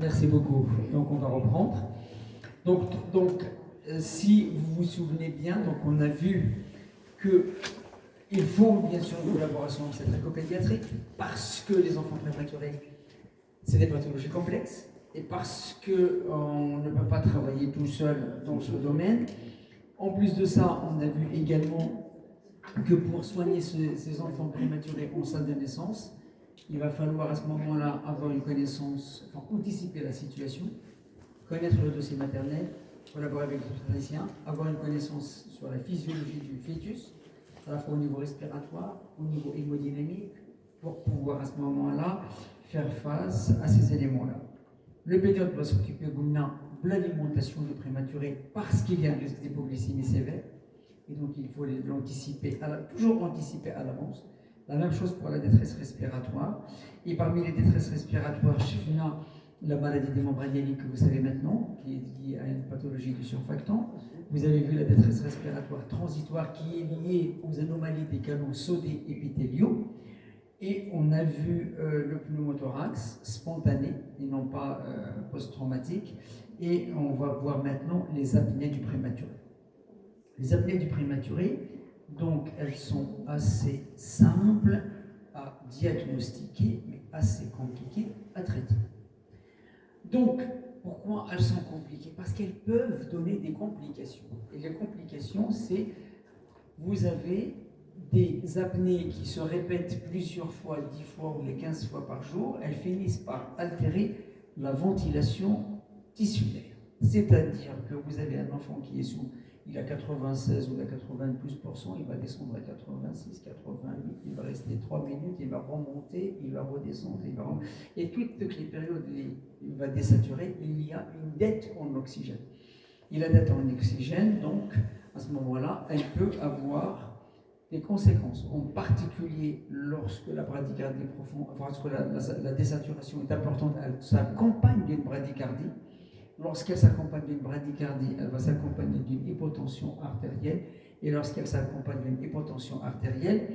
Merci beaucoup. Donc on va reprendre. Donc, si vous vous souvenez bien, donc on a vu qu'il faut bien sûr une collaboration avec cette éco-pédiatrique parce que les enfants prématurés, c'est des pathologies complexes et parce qu'on ne peut pas travailler tout seul dans ce domaine. En plus de ça, on a vu également que pour soigner ces enfants prématurés en salle de naissance, il va falloir à ce moment-là avoir une connaissance, enfin anticiper la situation, connaître le dossier maternel, collaborer avec les praticiens, avoir une connaissance sur la physiologie du fœtus, à la fois au niveau respiratoire, au niveau hémodynamique, pour pouvoir à ce moment-là faire face à ces éléments-là. Le pédiatre va s'occuper de l'alimentation du prématuré parce qu'il y a un risque d'hypoglycémie sévère, et donc il faut l'anticiper, toujours anticiper à l'avance. La même chose pour la détresse respiratoire. Et parmi les détresses respiratoires, on a la maladie des membres aliéniques que vous savez maintenant, qui est liée à une pathologie du surfactant. Vous avez vu la détresse respiratoire transitoire qui est liée aux anomalies des canaux sodés épithéliaux. Et on a vu le pneumothorax spontané et non pas post-traumatique. Et on va voir maintenant les apnées du prématuré. Les apnées du prématuré, donc elles sont assez simples à diagnostiquer, mais assez compliquées à traiter. Donc, pourquoi elles sont compliquées? Parce qu'elles peuvent donner des complications. Et les complications, c'est vous avez des apnées qui se répètent plusieurs fois, 10 fois ou les 15 fois par jour, elles finissent par altérer la ventilation tissulaire. C'est-à-dire que vous avez un enfant qui est il a 96 ou 80+%, il va descendre à 86, 88, il va rester 3 minutes, il va remonter, il va redescendre, et toutes les périodes, il va désaturer, il y a une dette en oxygène. Et la dette en oxygène, donc, à ce moment-là, elle peut avoir des conséquences, en particulier lorsque la bradycardie profonde, lorsque la désaturation est importante, elle s'accompagne d'une bradycardie. Lorsqu'elle s'accompagne d'une bradycardie, elle va s'accompagner d'une hypotension artérielle. Et lorsqu'elle s'accompagne d'une hypotension artérielle,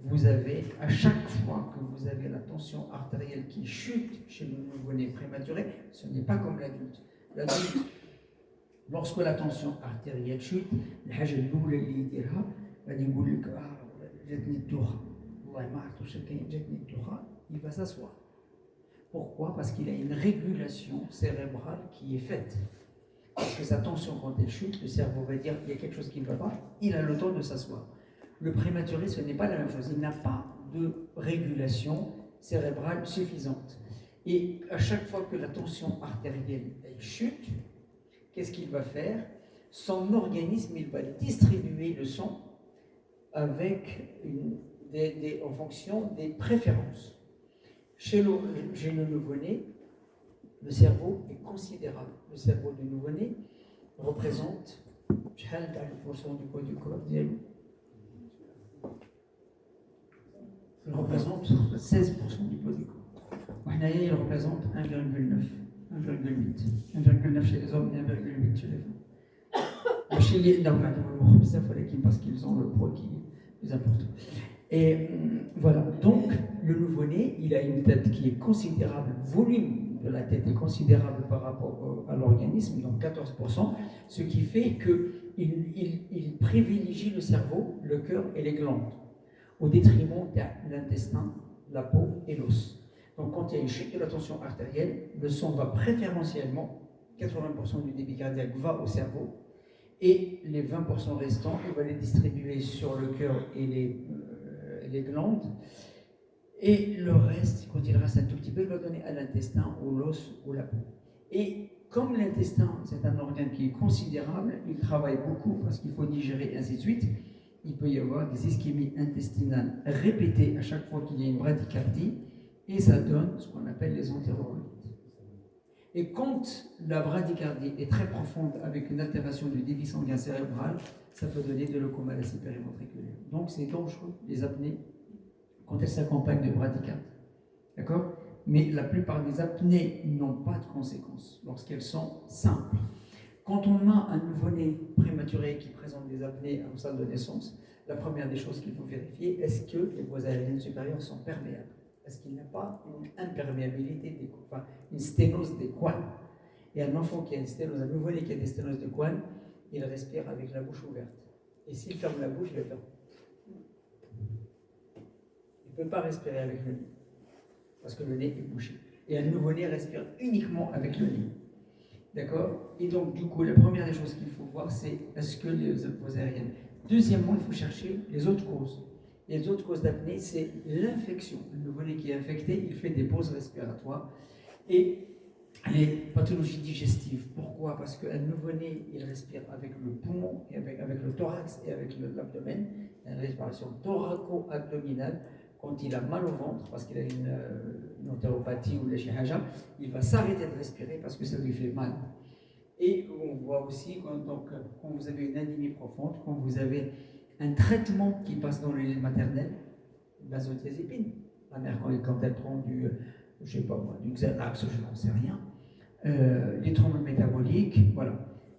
vous avez, à chaque fois que vous avez la tension artérielle qui chute chez le nouveau-né prématuré, ce n'est pas comme l'adulte. L'adulte, lorsque la tension artérielle chute, il va s'asseoir. Pourquoi? Parce qu'il a une régulation cérébrale qui est faite. Parce que sa tension, quand elle chute, le cerveau va dire qu'il y a quelque chose qui ne va pas, il a le temps de s'asseoir. Le prématuré, ce n'est pas la même chose. Il n'a pas de régulation cérébrale suffisante. Et à chaque fois que la tension artérielle elle chute, qu'est-ce qu'il va faire? Son organisme, il va distribuer le sang avec en fonction des préférences. Chez le nouveau-né, le cerveau est considérable. Le cerveau du nouveau-né représente 10% du poids du corps. Il représente 16% du poids du corps. Il représente 1,9, 1,8. 1,9 chez les hommes et 1,8 chez les femmes. Chez les hommes, parce qu'ils ont le poids qui est plus important. Et voilà, donc le nouveau-né, il a une tête qui est considérable, le volume de la tête est considérable par rapport à l'organisme, donc 14%, ce qui fait qu'il privilégie le cerveau, le cœur et les glandes, au détriment de l'intestin, la peau et l'os. Donc quand il y a une chute de la tension artérielle, le sang va préférentiellement, 80% du débit cardiaque va au cerveau, et les 20% restants, il va les distribuer sur le cœur et les glandes, et le reste, quand il reste un tout petit peu, il va donner à l'intestin, ou l'os, ou la peau. Et comme l'intestin, c'est un organe qui est considérable, il travaille beaucoup parce qu'il faut digérer, et ainsi de suite, il peut y avoir des ischémies intestinales répétées à chaque fois qu'il y a une bradycardie, et ça donne ce qu'on appelle les entérocolites. Et quand la bradycardie est très profonde avec une altération du débit sanguin cérébral, ça peut donner de l'encomalacie périventriculaire. Donc c'est dangereux, les apnées, quand elles s'accompagnent de bradycardie. D'accord? Mais la plupart des apnées n'ont pas de conséquences lorsqu'elles sont simples. Quand on a un nouveau-né prématuré qui présente des apnées en salle de naissance, la première des choses qu'il faut vérifier, est-ce que les voies aériennes supérieures sont perméables? parce qu'il n'a pas une imperméabilité, enfin une sténose des couanes. Et un enfant qui a une sténose, un nouveau-né qui a des sténoses de couanes, il respire avec la bouche ouverte. Et s'il ferme la bouche, il va faire. Il ne peut pas respirer avec le nez, parce que le nez est bouché. Et un nouveau-né respire uniquement avec le nez. D'accord? Et donc, du coup, la première des choses qu'il faut voir, c'est est-ce que les voies aériennes. Deuxièmement, il faut chercher les autres causes. Les autres causes d'apnée, c'est l'infection. Le nouveau-né qui est infecté, il fait des pauses respiratoires. Et les pathologies digestives. Pourquoi? Parce qu'un nouveau-né, il respire avec le poumon, et avec le thorax et avec l'abdomen. Il y a une respiration thoraco-abdominale. Quand il a mal au ventre, parce qu'il a une entéropathie ou l'échihaja, il va s'arrêter de respirer parce que ça lui fait mal. Et on voit aussi quand vous avez une anémie profonde, quand vous avez un traitement qui passe dans le lait maternel, benzodiazépine. La mère, quand elle prend du Xanax, je n'en sais rien, les troubles métaboliques, voilà.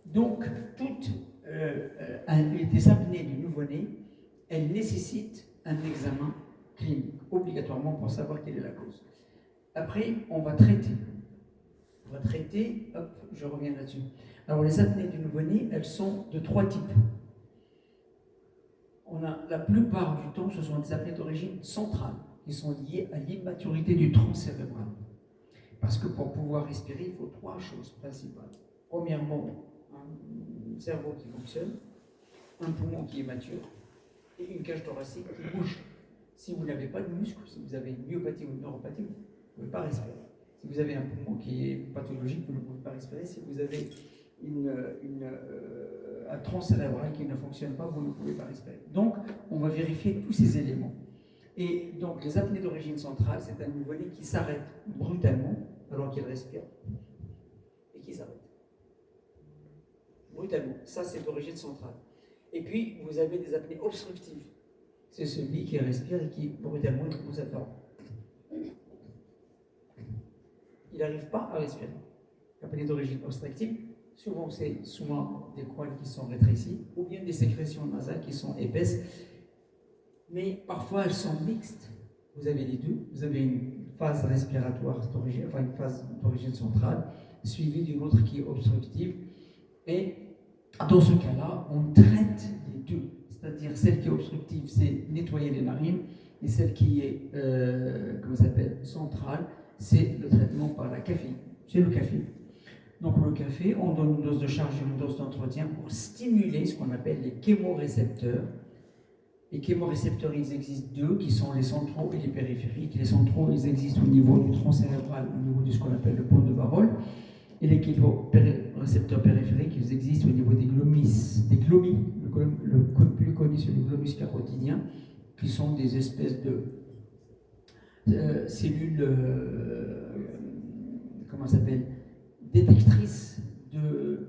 Donc, toutes les apnées du nouveau-né, elles nécessitent un examen clinique, obligatoirement pour savoir quelle est la cause. Après, on va traiter. Hop, je reviens là-dessus. Alors, les apnées du nouveau-né, elles sont de 3 types. La plupart du temps, ce sont des apnées d'origine centrale, qui sont liées à l'immaturité du tronc cérébral. Parce que pour pouvoir respirer, il faut 3 choses principales. Premièrement, un cerveau qui fonctionne, un poumon qui est mature et une cage thoracique qui bouge. Si vous n'avez pas de muscle, si vous avez une myopathie ou une neuropathie, vous ne pouvez pas respirer. Si vous avez un poumon qui est pathologique, vous ne pouvez pas respirer. Si vous avez un tronc cérébral qui ne fonctionne pas, vous ne pouvez pas respirer. Donc, on va vérifier tous ces éléments. Et donc, les apnées d'origine centrale, c'est un nouveau-né qui s'arrête brutalement alors qu'il respire et qui s'arrête. Brutalement. Ça, c'est d'origine centrale. Et puis, vous avez des apnées obstructives. C'est celui qui respire et qui, brutalement, il commence à faire. Il n'arrive pas à respirer. L'apnée d'origine obstructive, souvent, c'est des couanes qui sont rétrécies ou bien des sécrétions nasales qui sont épaisses. Mais parfois, elles sont mixtes. Vous avez les deux. Vous avez une phase respiratoire d'origine, enfin une phase d'origine centrale, suivie d'une autre qui est obstructive. Et dans ce cas-là, on traite les deux. C'est-à-dire, celle qui est obstructive, c'est nettoyer les narines, et celle qui est, centrale, c'est le traitement par la caféine. C'est le café. Donc le café, on donne une dose de charge et une dose d'entretien pour stimuler ce qu'on appelle les chémorécepteurs. Les chémorécepteurs, ils existent 2, qui sont les centraux et les périphériques. Les centraux, ils existent au niveau du tronc cérébral, au niveau de ce qu'on appelle le pont de Varol. Et les chémorécepteurs périphériques, ils existent au niveau des glomis, le plus connu, c'est le glomus carotidien, qui sont des espèces de cellules, comment ça s'appelle, détectrices de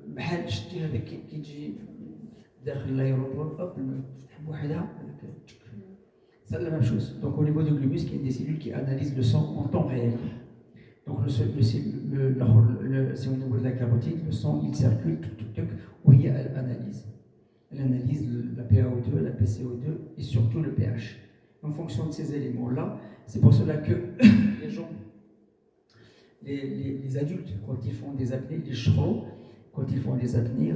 c'est la même chose. Donc au niveau du glomus, il y a des cellules qui analysent le sang en temps réel. Donc c'est au niveau de la carotide, le sang il circule, où il y a l'analyse. Elle analyse la PaO2, la PCO2 et surtout le pH. En fonction de ces éléments-là, c'est pour cela que les gens, les adultes, quand ils font des apnées, les chevaux, quand ils font des apnées,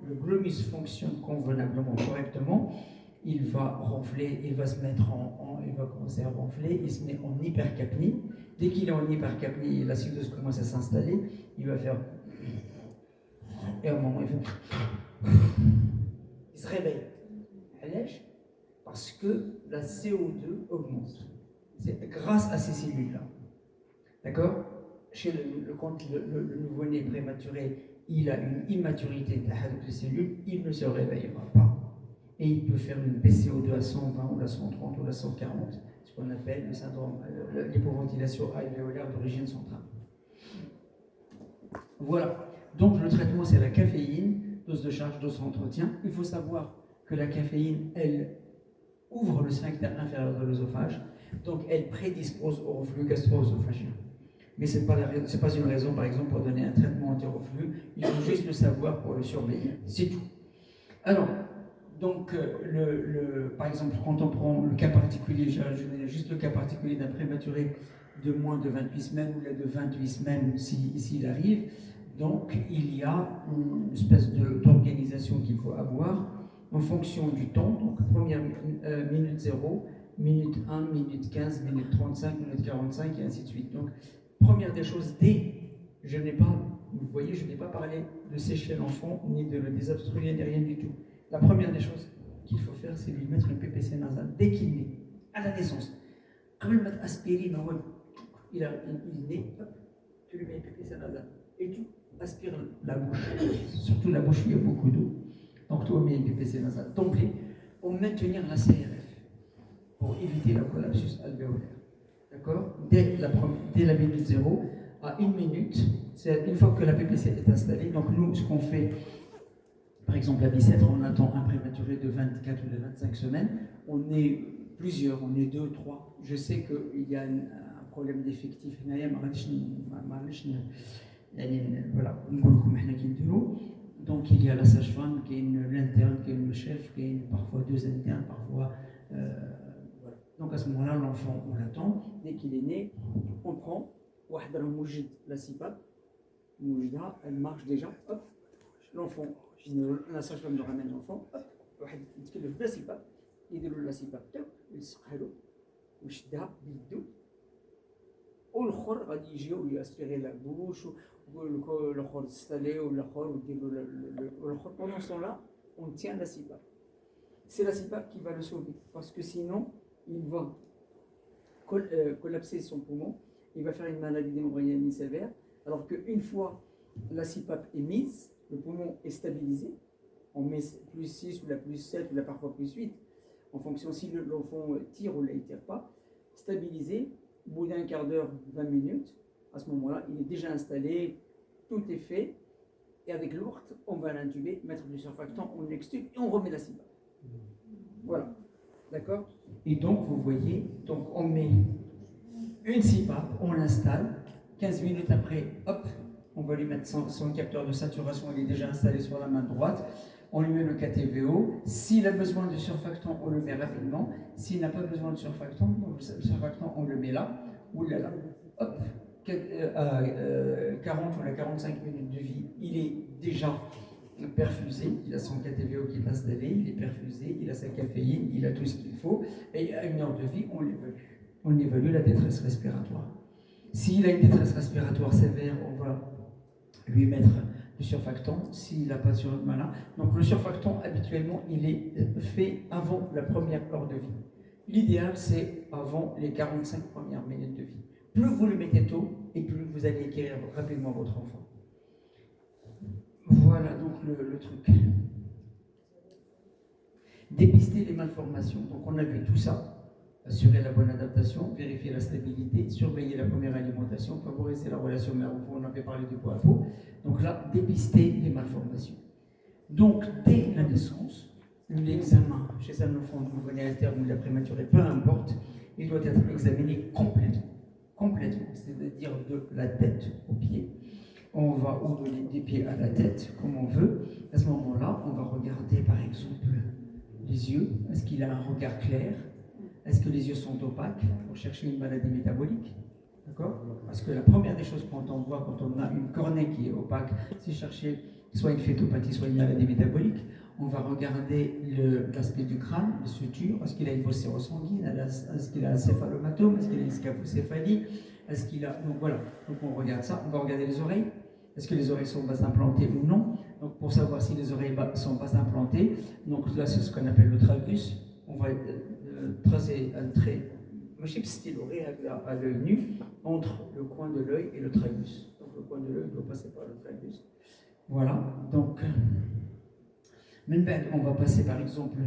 le glomus fonctionne convenablement, correctement, il va ronfler, il va se mettre il va commencer à ronfler, il se met en hypercapnie. Dès qu'il est en hypercapnie, l'acidose commence à s'installer, il va faire. Et à un moment, il se réveille. Parce que la CO2 augmente. C'est grâce à ces cellules-là. D'accord? Quand le nouveau-né prématuré, il a une immaturité de cellules, il ne se réveillera pas. Et il peut faire une PCO2 à 120 ou à 130 ou à 140, ce qu'on appelle le syndrome, l'hypoventilation alvéolaire d'origine centrale. Voilà. Donc le traitement, c'est la caféine, dose de charge, dose d'entretien. Il faut savoir que la caféine, elle ouvre le sphincter inférieur de l'œsophage, donc elle prédispose au reflux gastro-œsophagien. Mais ce n'est pas une raison, par exemple, pour donner un traitement anti-reflux. Il faut juste le savoir pour le surveiller. C'est tout. Alors, Donc, par exemple, quand on prend le cas particulier, je juste le cas particulier d'un prématuré de moins de 28 semaines ou de 28 semaines s'il arrive, donc il y a une espèce d'organisation qu'il faut avoir en fonction du temps. Donc, première minute 0, minute 1, minute 15, minute 35, minute 45 et ainsi de suite. Donc, première des choses, je n'ai pas, vous voyez, je n'ai pas parlé de sécher l'enfant, ni de le désobstruer, ni rien du tout. La première des choses qu'il faut faire, c'est lui mettre une PPC nasale dès qu'il naît, à la naissance. Quand il met aspirine, il est né, hop, tu lui mets une PPC nasale et tu aspires la bouche, surtout la bouche où il y a beaucoup d'eau. Donc tu mets une PPC nasale d'emblée pour maintenir la CRF, pour éviter la collapsus alvéolaire. D'accord? Dès la minute 0 à 1 minute, c'est une fois que la PPC est installée. Donc nous, ce qu'on fait, par exemple à Bicêtre, on attend un prématuré de 24 ou de 25 semaines. On est plusieurs, on est 2, 3. Je sais qu'il y a un problème d'effectif. Voilà, donc il y a la sage-femme, qui est l'interne, qui est le chef, qui est parfois 2 internes, parfois. Voilà. Donc à ce moment-là, l'enfant, on l'attend. Dès qu'il est né, on prend la CPAP, elle marche déjà. Hop, l'enfant, la sage-femme nous ramène l'enfant. Hop, واحد يتكلم بلا CPAP, يديروا له CPAP تاعو, يلصقها له ويشدها بيدو. والاخر غادي يجيو ياسبيري لا بوش والاخر يستالي والاخر ويديروا والاخر. Pendant ce temps-là, on tient la CPAP. C'est la CPAP qui va le sauver, parce que sinon, il va collapser son poumon, il va faire une maladie d'hémorragie sévère, alors qu'une fois la CPAP est mise, le poumon est stabilisé, on met plus 6 ou la plus 7 ou la parfois plus 8, en fonction si l'enfant tire ou ne tire pas, stabilisé, au bout d'un quart d'heure, 20 minutes, à ce moment-là, il est déjà installé, tout est fait, et avec l'ourte, on va l'intuber, mettre du surfactant, on l'extube et on remet la CPAP. Voilà, d'accord? Et donc, vous voyez, donc on met une CPAP, on l'installe, 15 minutes après, hop, on va lui mettre son capteur de saturation, il est déjà installé sur la main droite, on lui met le KTVO, s'il a besoin de surfactant, on le met rapidement, s'il n'a pas besoin de surfactant, donc le surfactant, on le met là, ou là, hop, à 40 ou à 45 minutes de vie, il est déjà perfusé, il a son KTVO qui est installé, il est perfusé, il a sa caféine, il a tout ce qu'il faut, et à 1 heure de vie, on évalue la détresse respiratoire. S'il a une détresse respiratoire sévère, on va lui mettre du surfactant. S'il n'a pas de surfactant, donc le surfactant, habituellement, il est fait avant la première heure de vie. L'idéal, c'est avant les 45 premières minutes de vie. Plus vous le mettez tôt, et plus vous allez guérir rapidement votre enfant. Voilà donc le truc. Dépister les malformations. Donc on a vu tout ça. Assurer la bonne adaptation, vérifier la stabilité, surveiller la première alimentation, favoriser la relation mère-enfant, on avait parlé du peau à peau. Donc là, dépister les malformations. Donc dès la naissance, l'examen chez un enfant nouveau-né à terme ou la prématurée, peu importe, il doit être examiné complètement, c'est-à-dire de la tête aux pieds. On va des pieds à la tête, comme on veut. À ce moment-là, on va regarder par exemple les yeux. Est-ce qu'il a un regard clair? Est-ce que les yeux sont opaques pour chercher une maladie métabolique? D'accord? Parce que la première des choses quand on voit, quand on a une cornée qui est opaque, c'est chercher soit une phétopathie, soit une maladie métabolique. On va regarder l'aspect du crâne, les sutures. Est-ce qu'il a une bosse sérosanguine? Est-ce qu'il a un céphalomatome? Est-ce qu'il a une scapocéphalie? Est-ce qu'il a... Donc voilà, donc on regarde ça. On va regarder les oreilles. Est-ce que les oreilles sont bas implantées ou non? Donc pour savoir si les oreilles sont bas implantées, donc là c'est ce qu'on appelle le tragus. On va tracer un trait, à l'œil nu, entre le coin de l'œil et le tragus. Donc le coin de l'œil doit passer par le tragus. Voilà, donc on va passer par exemple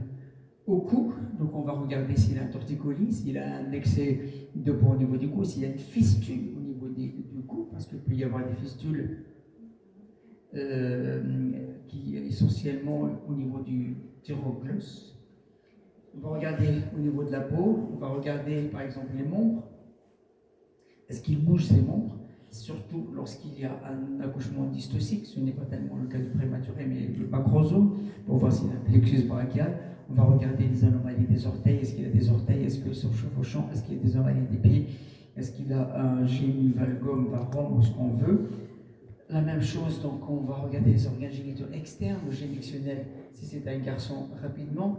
au cou. Donc on va regarder s'il a un torticolis, s'il a un excès de poids au niveau du cou, s'il y a une fistule au niveau du cou, parce qu'il peut y avoir des fistules qui essentiellement au niveau du thyroglosse. On va regarder au niveau de la peau, on va regarder par exemple les membres. Est-ce qu'il bouge ses membres? surtout lorsqu'il y a un accouchement dystocique, ce n'est pas tellement le cas du prématuré, mais le macrosome, pour voir s'il a un plexus brachial. On va regarder les anomalies des orteils, est-ce qu'il a des orteils, est-ce qu'ils sont chevauchants, est-ce qu'il a des anomalies des pieds, est-ce qu'il a un génie valgum, varum, ou ce qu'on veut. La même chose, donc on va regarder les organes génitaux externes, le génictionnel, si c'est un garçon, rapidement.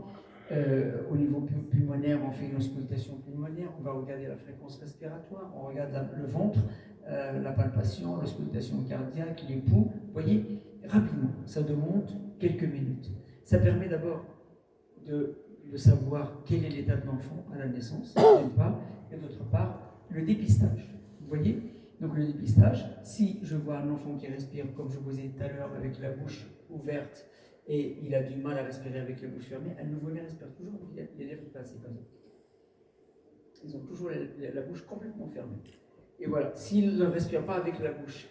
Au niveau pulmonaire, on fait une auscultation pulmonaire, on va regarder la fréquence respiratoire, on regarde le ventre, la palpation, l'auscultation cardiaque, les pouls. Vous voyez, rapidement, ça demande quelques minutes. Ça permet d'abord de savoir quel est l'état de l'enfant à la naissance, d'une part, et d'autre part, le dépistage. Vous voyez? Donc le dépistage, si je vois un enfant qui respire, comme je vous ai dit tout à l'heure, avec la bouche ouverte, et il a du mal à respirer avec la bouche fermée, un nouveau-né respire toujours avec les lèvres placées comme ça. Ils ont toujours la bouche complètement fermée. Et voilà, s'il ne respire pas avec la bouche,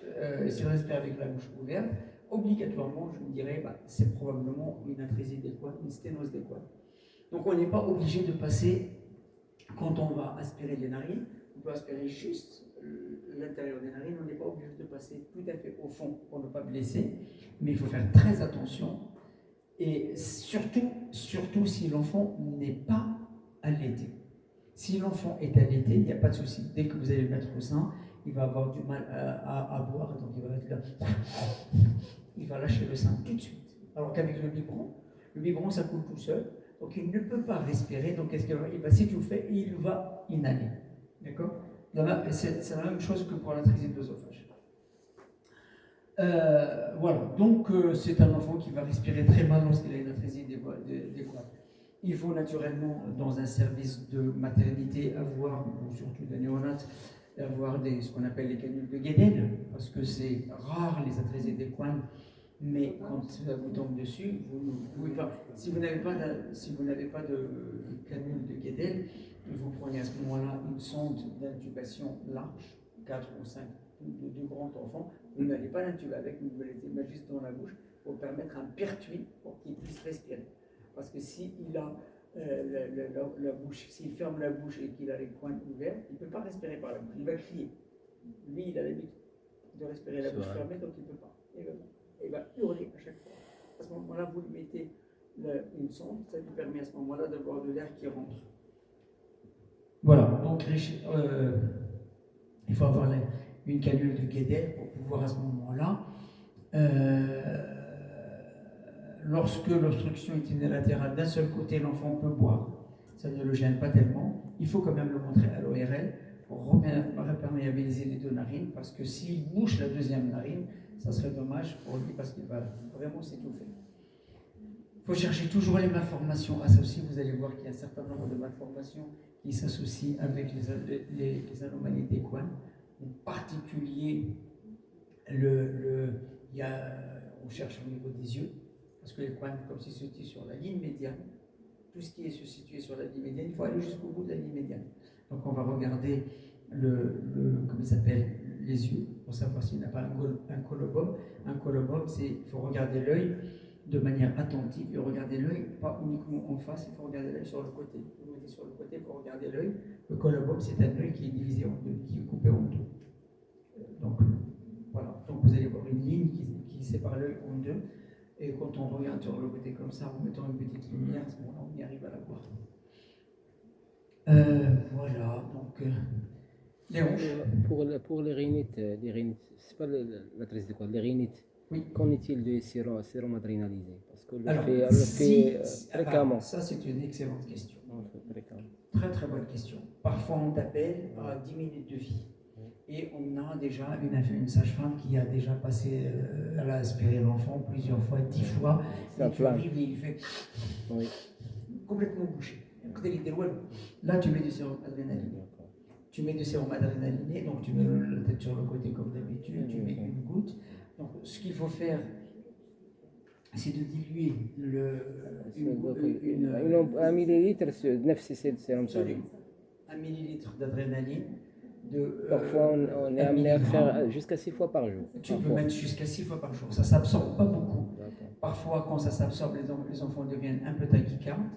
s'il respire avec la bouche ouverte, obligatoirement, je me dirais, c'est probablement une atrésie d'équane, une sténose d'équane. Donc on n'est pas obligé de passer, quand on va aspirer les narines, on peut aspirer juste l'intérieur des narines, on n'est pas obligé de passer tout à fait au fond pour ne pas blesser, mais il faut faire très attention, et surtout si l'enfant n'est pas allaité. Si l'enfant est allaité, il n'y a pas de souci. Dès que vous allez le mettre au sein, il va avoir du mal à boire, donc il va être là. Il va lâcher le sein tout de suite. Alors qu'avec le biberon ça coule tout seul, donc il ne peut pas respirer, donc qu'est-ce qu'il va? Il va s'étouffer et il va inhaler. D'accord? C'est la même chose que pour l'atrésie de l'œsophage. Voilà, donc c'est un enfant qui va respirer très mal lorsqu'il a une atrésie des voies. Il faut naturellement, dans un service de maternité, avoir, ou surtout de néonates, avoir ce qu'on appelle les canules de Guédel, parce que c'est rare les atrésies d'équane, mais quand ça vous tombe dessus, vous ne pouvez pas. Si vous n'avez pas de canule de Guédel, vous prenez à ce moment-là une sonde d'intubation large, 4 ou 5 de grands enfants, vous n'allez pas l'intuber avec, vous le mettez juste dans la bouche pour permettre un pertuis pour qu'il puisse respirer. Parce que s'il a la bouche, s'il ferme la bouche et qu'il a les coins ouverts, il ne peut pas respirer par la bouche, il va crier. Lui, il a l'habitude de respirer la bouche fermée, donc il ne peut pas. Il va hurler à chaque fois. À ce moment-là, vous lui mettez une sonde, ça lui permet à ce moment-là d'avoir de l'air qui rentre. Voilà, donc il faut avoir une canule de Guédel pour pouvoir à ce moment-là. Lorsque l'obstruction est unilatérale d'un seul côté, l'enfant peut boire. Ça ne le gêne pas tellement. Il faut quand même le montrer à l'ORL pour reperméabiliser les deux narines, parce que s'il bouche la deuxième narine, ça serait dommage pour lui parce qu'il va vraiment s'étouffer. Il faut chercher toujours les malformations associées. Vous allez voir qu'il y a un certain nombre de malformations qui s'associent avec les anomalies d'équane. En particulier, on cherche au niveau des yeux, parce que l'équane, comme c'est situé sur la ligne médiane, tout ce qui est situé sur la ligne médiane, il faut aller jusqu'au bout de la ligne médiane. Donc on va regarder comment il s'appelle, les yeux, pour savoir s'il n'a pas un colobome. Un colobome, il faut regarder l'œil de manière attentive, et regarder l'œil, pas uniquement en face, il faut regarder l'œil sur le côté. Vous mettez sur le côté pour regarder l'œil. Le colobome, c'est un œil qui est divisé en deux, qui est coupé en deux. Donc voilà, donc vous allez voir une ligne qui sépare l'œil en deux. Et quand on regarde sur le côté comme ça, en mettant une petite lumière, à ce moment-là, on y arrive à la voir. Voilà, donc les hanches. Pour les rhinites, c'est pas l'atrésie de quoi, les rhinites. Oui. Qu'en est-il du sérum adrénalisé? Parce que Alors, fréquemment. Ça, c'est une excellente question. Fréquemment. Très très bonne question. Parfois, on t'appelle à 10 minutes de vie. Et on a déjà une sage-femme qui a déjà passé, elle a aspiré l'enfant plusieurs fois, 10 fois. Et tu arrives et il fait complètement bouché. Là, tu mets du sérum adrénaliné. Tu mets du sérum adrénaliné, donc tu mets la tête sur le côté comme d'habitude, tu mets une goutte. Donc, ce qu'il faut faire, c'est de diluer un millilitre, 9 cc de sérum. 1 millilitre d'adrénaline. Parfois, on est amené à faire jusqu'à 6 fois par jour. Tu peux mettre jusqu'à 6 fois par jour. Ça ne s'absorbe pas beaucoup. Parfois, quand ça s'absorbe, les enfants deviennent un peu tachycardes.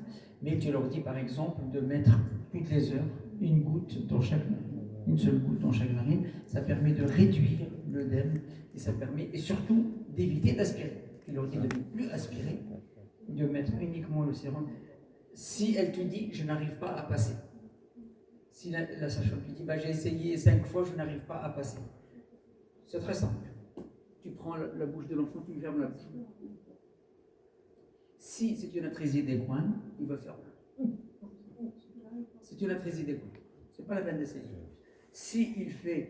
Mais tu leur dis, par exemple, de mettre toutes les heures une goutte dans chaque main. une seule goutte dans chaque narine, ça permet de réduire l'œdème et ça permet et surtout d'éviter d'aspirer. Il leur dit de ne plus aspirer, de mettre uniquement le sérum. Si elle te dit je n'arrive pas à passer, si la sage-femme te dit j'ai essayé 5 fois, je n'arrive pas à passer, c'est très simple. Tu prends la bouche de l'enfant, tu lui fermes la bouche. Si c'est une atrésie des coins, il va faire. C'est une atrésie des coins. C'est pas la peine d'essayer. Si il fait.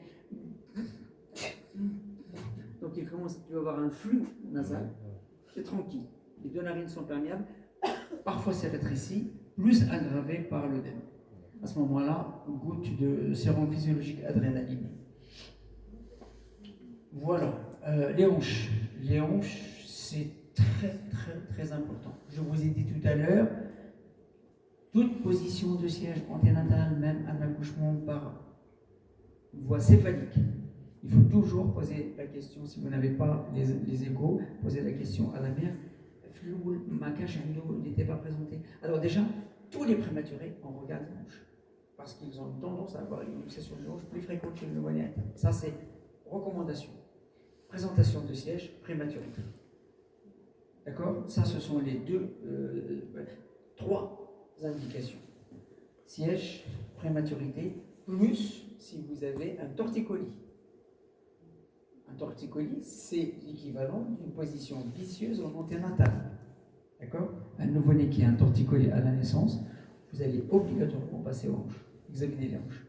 Donc il commence, tu vas avoir un flux nasal, c'est tranquille. Les deux narines sont perméables. Parfois c'est rétréci, plus aggravé par l'œdème. À ce moment-là, goutte de sérum physiologique adrénaline. Voilà. Les hanches. Les hanches, c'est très très très important. Je vous ai dit tout à l'heure, toute position de siège anténatal, même un accouchement par voie céphalique, il faut toujours poser la question, si vous n'avez pas les échos, posez la question à la mère. Ma cache n'était pas présentée. Alors déjà, tous les prématurés, on regarde les hanches, parce qu'ils ont tendance à avoir une luxation de hanche plus fréquente chez le nouveau-né. Ça c'est recommandation. Présentation de siège prématuré. D'accord? Ça, ce sont les trois indications. Siège, prématurité, plus si vous avez un torticolis. Un torticolis, c'est l'équivalent d'une position vicieuse en anténatale. D'accord? Un nouveau-né qui a un torticolis à la naissance, vous allez obligatoirement passer aux hanches. Examiner les hanches.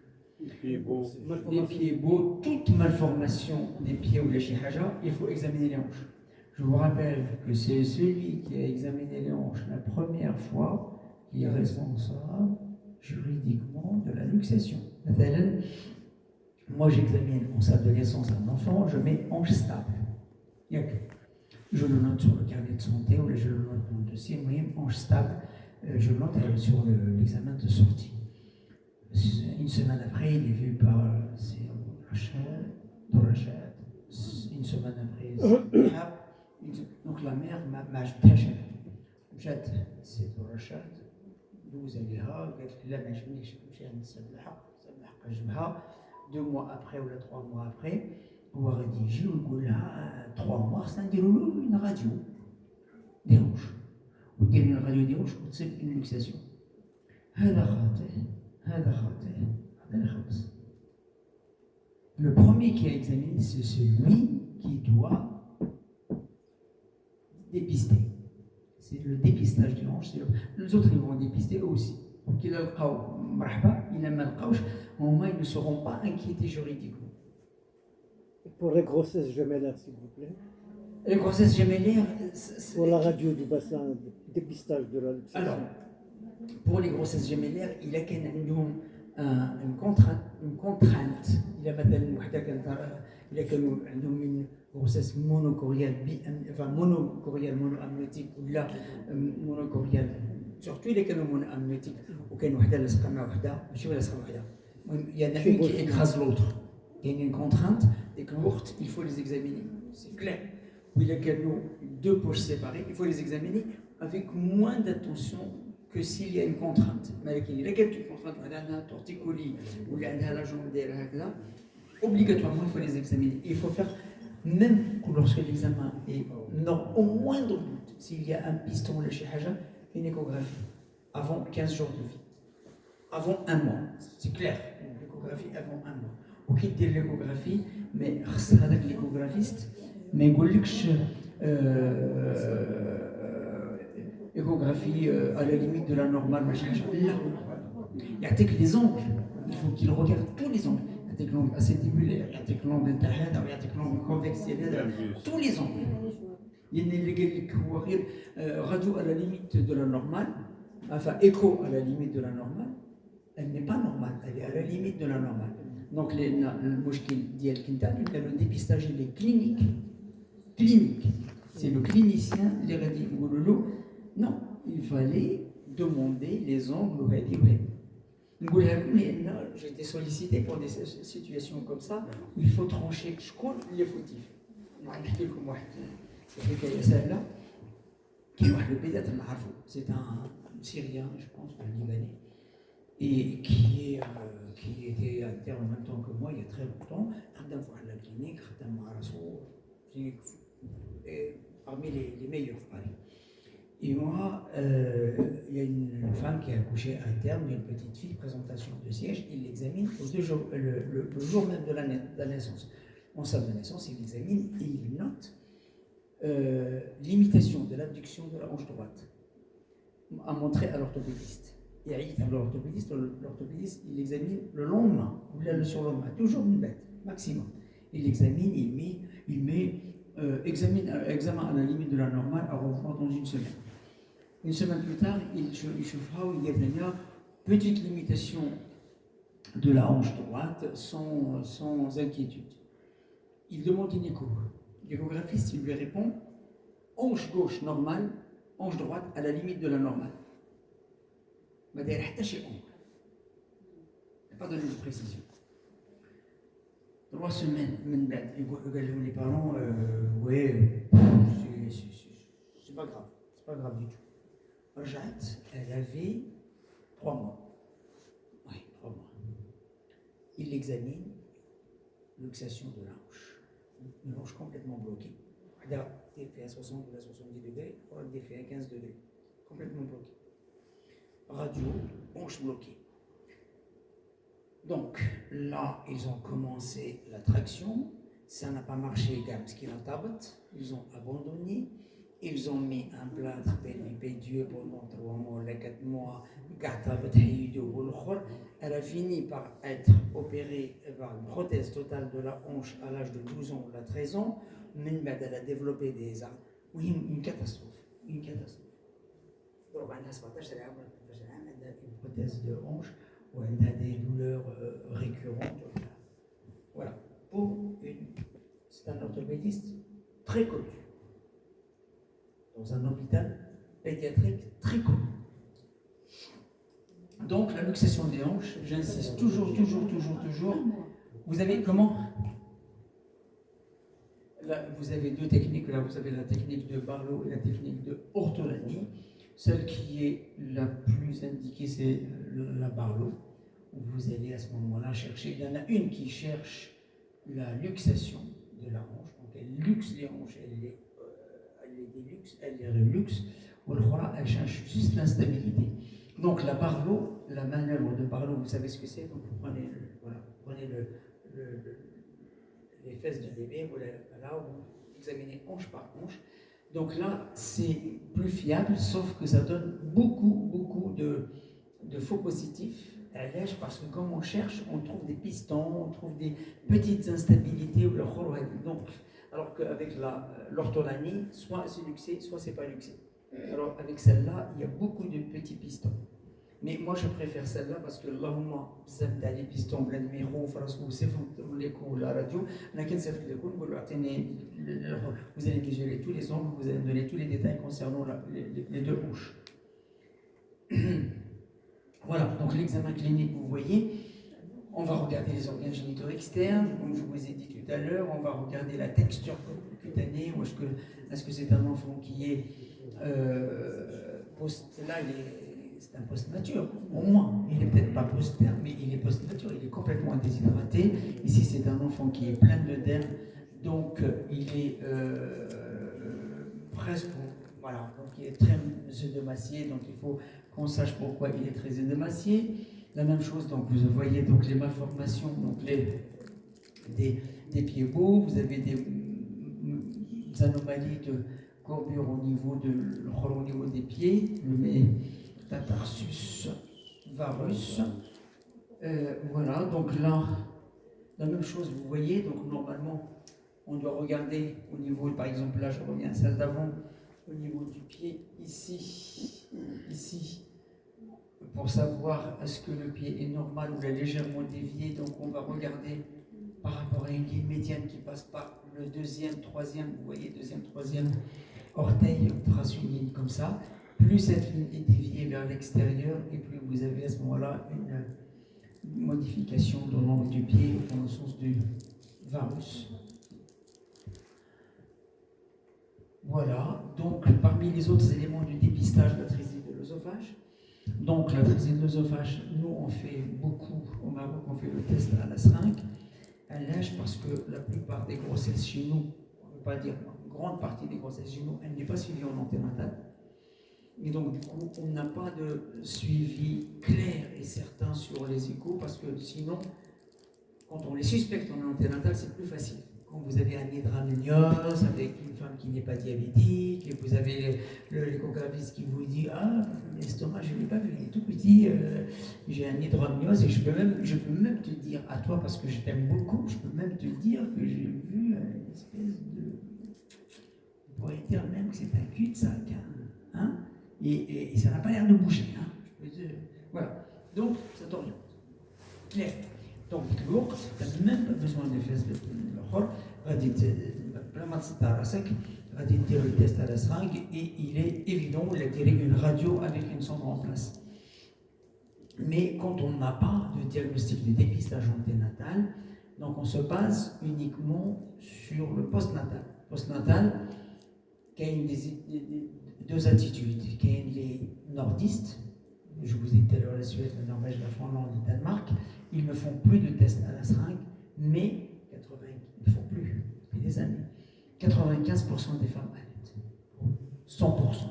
Les pieds beaux, toute malformation des pieds ou les chihaja, il faut examiner les hanches. Je vous rappelle que c'est celui qui a examiné les hanches la première fois qui est responsable juridiquement de la luxation. Moi, j'examine en salle de naissance un enfant, je mets hanche stable. Je le note sur le carnet de santé ou je le note dans le dossier, hanche stable, je le note sur l'examen de sortie. Une semaine après, il est vu par Rachad. Une semaine après, donc la mère m'a جات c'est Rachad. دوز عليها قالت لي لا ما عجبنيش نمشي عند السباحه جبها 2 mois après ou 3 mois après هو غادي يجي ويقول لها 3 mois خصنا نديروا له une radio دي hanches ودير لنا الراديو دي hanches وتصيب une luxation. هذا خاطئ هذا خبص. Le premier qui a examiné, c'est celui qui doit dépister. C'est le dépistage des hanches. Les autres, ils vont dépister eux aussi. Donc, il a le qaw, marhaba, il a mal qawch, au moins, ils ne seront pas inquiétés juridiquement. Et pour les grossesses gemellaires, s'il vous plaît. Les grossesses gemellaires. Pour la radio du bassin, dépistage de la luxation. Alors, pour les grossesses gemellaires, il y a une contrainte. Il y a une grossesse monocoriale, monocoriale, monoamniotique, ou là, monocoriale. Surtout, il y a une monoamniotique, ou qu'il y a une il y en a une qui écrase l'autre. Il y a une contrainte, et que l'autre, il faut les examiner. C'est clair. Ou il y a deux poches séparées, il faut les examiner avec moins d'attention que s'il y a une contrainte. Mais il y a une contrainte, un torticolis, ou la jambe derrière, obligatoirement, il faut les examiner. Il faut faire, même lorsque l'examen est au moindre doute, s'il y a un piston, le chihaja, une échographie, avant 15 jours de vie. Avant 1 mois, c'est clair, une échographie avant 1 mois. Ou quitte l'échographie, mais l'échographiste, mais il échographie à la limite de la normale, là, il y a que les angles, il faut qu'il regarde tous les angles. Il y a l'angle acétibulaire, il y a l'angle interne, il y a l'angle convexe, tous les angles. Il y a radio à la limite de la normale, enfin écho à la limite de la normale, elle n'est pas normale, elle est à la limite de la normale. Donc le mouchkil d'Yel Kintan, le dépistage il est clinique. C'est le clinicien, les radis ou le lot. Non, il fallait demander les angles au radis. J'ai été sollicité pour des situations comme ça où il faut trancher les fautifs. C'est un Syrien, je pense, un Libanais, et qui qui était interne en même temps que moi il y a très longtemps, خدام في واحد la clinique, خدام مع راسو parmi les meilleurs à Paris. Et moi, il y a une femme qui a accouché à terme, une petite fille, présentation de siège, il l'examine le jour même de la naissance. En salle de naissance, il l'examine et il note l'imitation de l'abduction de la hanche droite à montrer à l'orthopédiste. Et à l'orthopédiste, il l'examine le lendemain, ou là le surlendemain, toujours une bête, maximum. Il l'examine, il met examen à la limite de la normale à revoir dans une semaine. Une semaine plus tard, il y a une petite limitation de la hanche droite sans inquiétude. Il demande une écho. L'échographiste, il lui répond hanche gauche normale, hanche droite à la limite de la normale. Il n'y a pas donné de précision. 3 semaines, les parents, ouais, c'est pas grave, c'est pas grave du tout. Rajat, elle avait 3 mois. Oui, 3 mois. Il l'examine, luxation de la hanche. Une hanche complètement bloquée. Regarde, t'es fait à 60 ou à 70 degrés, on l'a fait à 15 degrés. Complètement bloqué. Radio, hanche bloquée. Donc là, ils ont commencé la traction. Ça n'a pas marché, ils ont abandonné. Ils ont mis un plâtre pédieux pendant 3 mois, 4 mois. Elle a fini par être opérée par une prothèse totale de la hanche à l'âge de 12 ans ou 13 ans. Elle a développé des armes. Oui, une catastrophe. Une catastrophe. Donc, elle a 17 ans, elle a une prothèse de hanche où elle a des douleurs récurrentes. Voilà. C'est un orthopédiste très connu. Dans un hôpital pédiatrique très connu. Donc, la luxation des hanches, j'insiste toujours. Vous avez comment? Là, vous avez 2 techniques. Là, vous avez la technique de Barlow et la technique de Ortolani. Celle qui est la plus indiquée, c'est la Barlow. Vous allez à ce moment-là chercher. Il y en a une qui cherche la luxation de la hanche. Donc, elle luxe les hanches, elle les déluxe, elle les reluxe. Ou elle cherche juste l'instabilité. Donc, la Barlow, la manœuvre de Barlow, vous savez ce que c'est? Donc, vous prenez les fesses du bébé, vous examinez hanche par hanche. Donc là, c'est plus fiable, sauf que ça donne beaucoup de faux positifs à l'âge, parce que comme on cherche, on trouve des pistons, on trouve des petites instabilités. Donc, alors qu'avec l'ortholanie, soit c'est luxé, soit c'est pas luxé. Alors avec celle-là, il y a beaucoup de petits pistons. Mais moi, je préfère celle-là parce que Allahumma, vous avez les pistons, vous la radio, vous allez mesurer tous les angles, vous allez me donner tous les détails concernant les 2 hanches. Voilà, donc l'examen clinique, vous voyez, on va regarder les organes génitaux externes, comme je vous ai dit tout à l'heure, on va regarder la texture cutanée, ou est-ce que c'est un enfant qui est c'est un post-nature, au moins. Il n'est peut-être pas post-terme, mais il est post-nature, il est complètement déshydraté. Ici, c'est un enfant qui est plein de derme, donc il est presque, voilà, donc il est très œdémacié, donc il faut qu'on sache pourquoi il est très œdémacié. La même chose, donc vous voyez donc les malformations, donc des pieds beaux, vous avez des anomalies de courbure au niveau des pieds, le métatarsus varus. Voilà, donc là, la même chose, vous voyez, donc normalement, on doit regarder au niveau, par exemple, là je reviens à celle d'avant, au niveau du pied, ici, pour savoir est-ce que le pied est normal ou légèrement dévié. Donc on va regarder par rapport à une ligne médiane qui passe par le 2e, 3e, vous voyez, 2e, 3e orteil, on trace une ligne comme ça. Plus cette ligne est déviée vers l'extérieur, et plus vous avez à ce moment-là une modification de l'angle du pied dans le sens du varus. Voilà, donc parmi les autres éléments du dépistage de l'atrésie de l'œsophage, donc l'atrésie de l'œsophage, nous on fait beaucoup au Maroc. Maroc, on fait le test à la seringue. À l'âge, parce que la plupart des grossesses chez nous, on ne veut pas dire une grande partie des grossesses chez nous, elle n'est pas suivie en anténatal. Et donc, du coup, on n'a pas de suivi clair et certain sur les échos, parce que sinon, quand on les suspecte en anténatal, c'est plus facile. Quand vous avez un hydramnios avec une femme qui n'est pas diabétique, et vous avez l'échographiste qui vous dit ah, l'estomac, je ne l'ai pas vu, il est tout petit, j'ai un hydramnios, et je peux même te dire à toi, parce que je t'aime beaucoup, je peux même te dire que j'ai vu une espèce de. On pourrait dire même que c'est un cul-de-sac. Hein, et ça n'a pas l'air de bouger. Hein, voilà. Donc, ça t'oriente. Clair. Donc, l'autre, tu n'as même pas besoin de faire l'autre. غادي بلا ما تسطع راسك غادي دير le test à la seringue et il est évident de tirer une radio avec une sonde en place. Mais quand on n'a pas de diagnostic de dépistage anténatal, donc on se base uniquement sur le postnatal. Postnatal, qui a deux attitudes. Qui a les nordistes, je vous ai dit tout à l'heure la Suède, la Norvège, la Finlande, le Danemark, ils ne font plus de tests à la seringue, mais ils ne font plus depuis des années. 95% des femmes allaitent. 100%.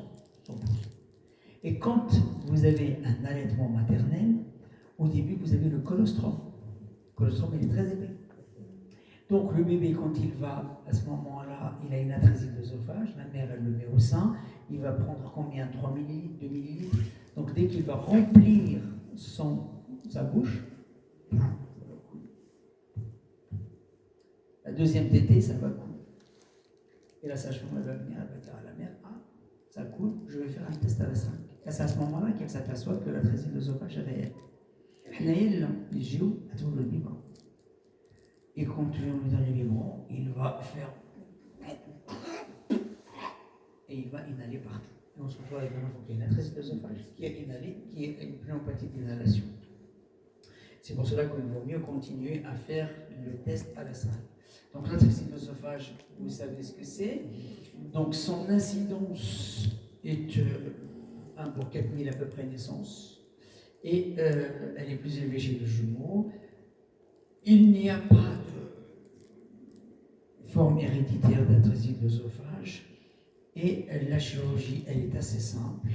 Et quand vous avez un allaitement maternel, au début vous avez le colostrum. Le colostrum, il est très épais. Donc le bébé, quand il va, à ce moment-là, il a une atrésie de l'œsophage, la mère, elle le met au sein, il va prendre combien? 3 millilitres, 2 millilitres. Donc dès qu'il va remplir sa bouche, la deuxième tétée, ça va couler. Et la sage-femme, elle va venir, elle va dire à la mère, ah, ça coule, je vais faire un test à la seringue. Et c'est à ce moment-là qu'elle s'aperçoit que l'atrésie de l'œsophage est réelle. Les géos, à tout le biberon. Et quand on lui donne le biberon, il va faire. Et il va inhaler partout. Et on se retrouve avec un enfant qui a une atrésie de l'œsophage, qui est inhalé, qui est une pneumopathie d'inhalation. C'est pour cela qu'il vaut mieux continuer à faire le test à la seringue. Donc l'atrésie de l'œsophage, vous savez ce que c'est. Donc son incidence est 1 pour 4000 à peu près naissances. Et elle est plus élevée chez le jumeau. Il n'y a pas de forme héréditaire d'atrésie de l'œsophage. Et la chirurgie, elle est assez simple.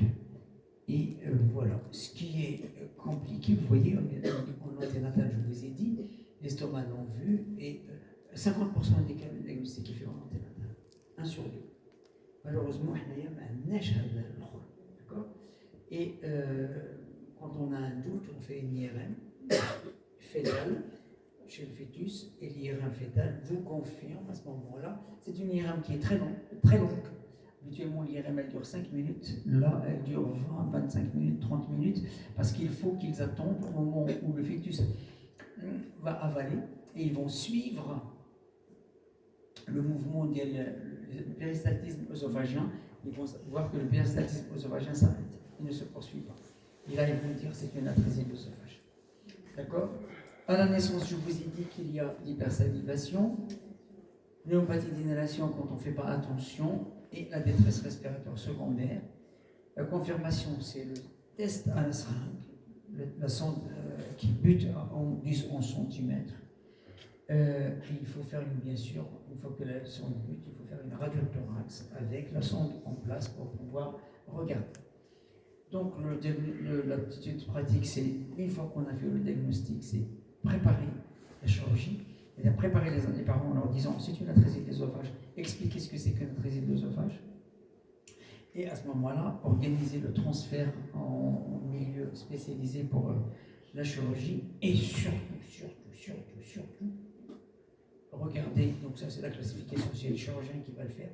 Et voilà. Ce qui est compliqué, vous voyez, en anténatal, je vous ai dit, l'estomac non vu, et 50% des cas de diagnostic qui fait en anténatal. 1 sur 2. Malheureusement, il y a un neige à l'autre. D'accord. Et quand on a un doute, on fait une IRM fétale chez le fœtus, et l'IRM fétale vous confirme à ce moment-là. C'est une IRM qui est très longue, très longue. Habituellement, l'IRM, elle dure 5 minutes. Là, elle dure 20, 25 minutes, 30 minutes, parce qu'il faut qu'ils attendent au moment où le fœtus va avaler, et ils vont suivre le mouvement du péristaltisme œsophagien. Ils vont voir que le péristaltisme œsophagien s'arrête. Il ne se poursuit pas. Et là, ils vont dire que c'est une atrésie de l'œsophage. D'accord? À la naissance, je vous ai dit qu'il y a l'hypersalivation, pneumopathie d'inhalation quand on ne fait pas attention, et la détresse respiratoire secondaire. La confirmation, c'est le test à la seringue, la sonde qui bute en 10-11 cm. Il faut faire bien sûr, une fois que la sonde bute, il faut faire une radio-thorax avec la sonde en place pour pouvoir regarder. Donc l'attitude pratique, c'est une fois qu'on a fait le diagnostic, c'est préparer la chirurgie, c'est-à-dire préparer les parents en leur disant c'est une atrésie de l'œsophage, expliquer ce que c'est qu'une atrésie de l'œsophage, et à ce moment-là, organiser le transfert en milieu spécialisé pour la chirurgie, et surtout, regardez, donc ça c'est la classification, c'est le chirurgien qui va le faire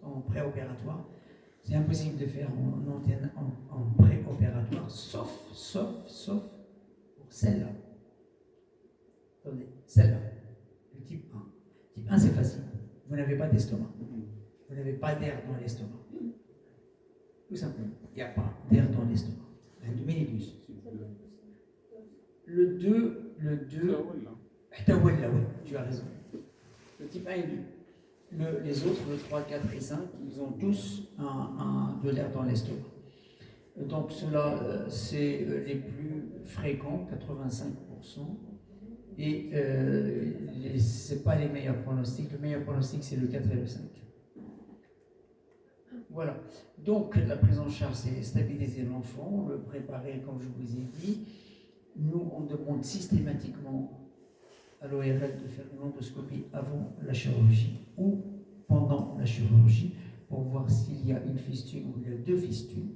en préopératoire. C'est impossible de faire en préopératoire, sauf pour celle-là. Attendez, celle-là, le type 1. Type 1, c'est facile. Vous n'avez pas d'estomac. Vous n'avez pas d'air dans l'estomac. Tout simplement. Il n'y a pas d'air dans l'estomac. Un demi-libus. Le 2, tu as raison. Le type 1 et 2. Les autres, le 3, 4 et 5, ils ont tous de l'air dans l'estomac. Donc ceux-là, c'est les plus fréquents, 85%. Et ce n'est pas les meilleurs pronostics. Le meilleur pronostic, c'est le 4 et le 5. Voilà. Donc, la prise en charge, c'est stabiliser l'enfant, le préparer, comme je vous ai dit. Nous, on demande systématiquement à l'ORL de faire une endoscopie avant la chirurgie ou pendant la chirurgie pour voir s'il y a une fistule ou il y a deux fistules.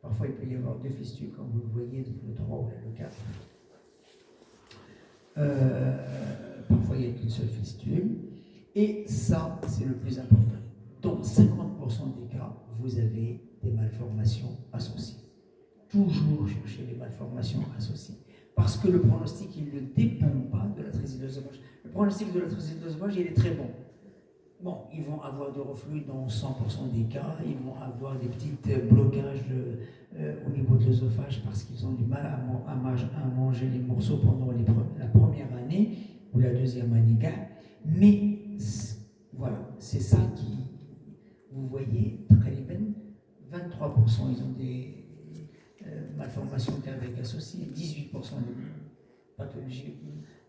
Parfois, il peut y avoir deux fistules, comme vous le voyez, le 3 ou le 4. Parfois, il n'y a qu'une seule fistule. Et ça, c'est le plus important. Dans 50% des cas, vous avez des malformations associées. Toujours chercher les malformations associées. Parce que le pronostic, il ne dépend pas de l'atrésie de l'œsophage. Le pronostic de l'atrésie de l'œsophage, il est très bon. Bon, ils vont avoir de reflux dans 100% des cas, ils vont avoir des petits blocages au niveau de l'œsophage parce qu'ils ont du mal à manger les morceaux pendant la première année ou la deuxième année. Mais voilà, c'est ça qui, vous voyez, très bien, 23% ils ont des malformations cardiaques associées, 18% de pathologies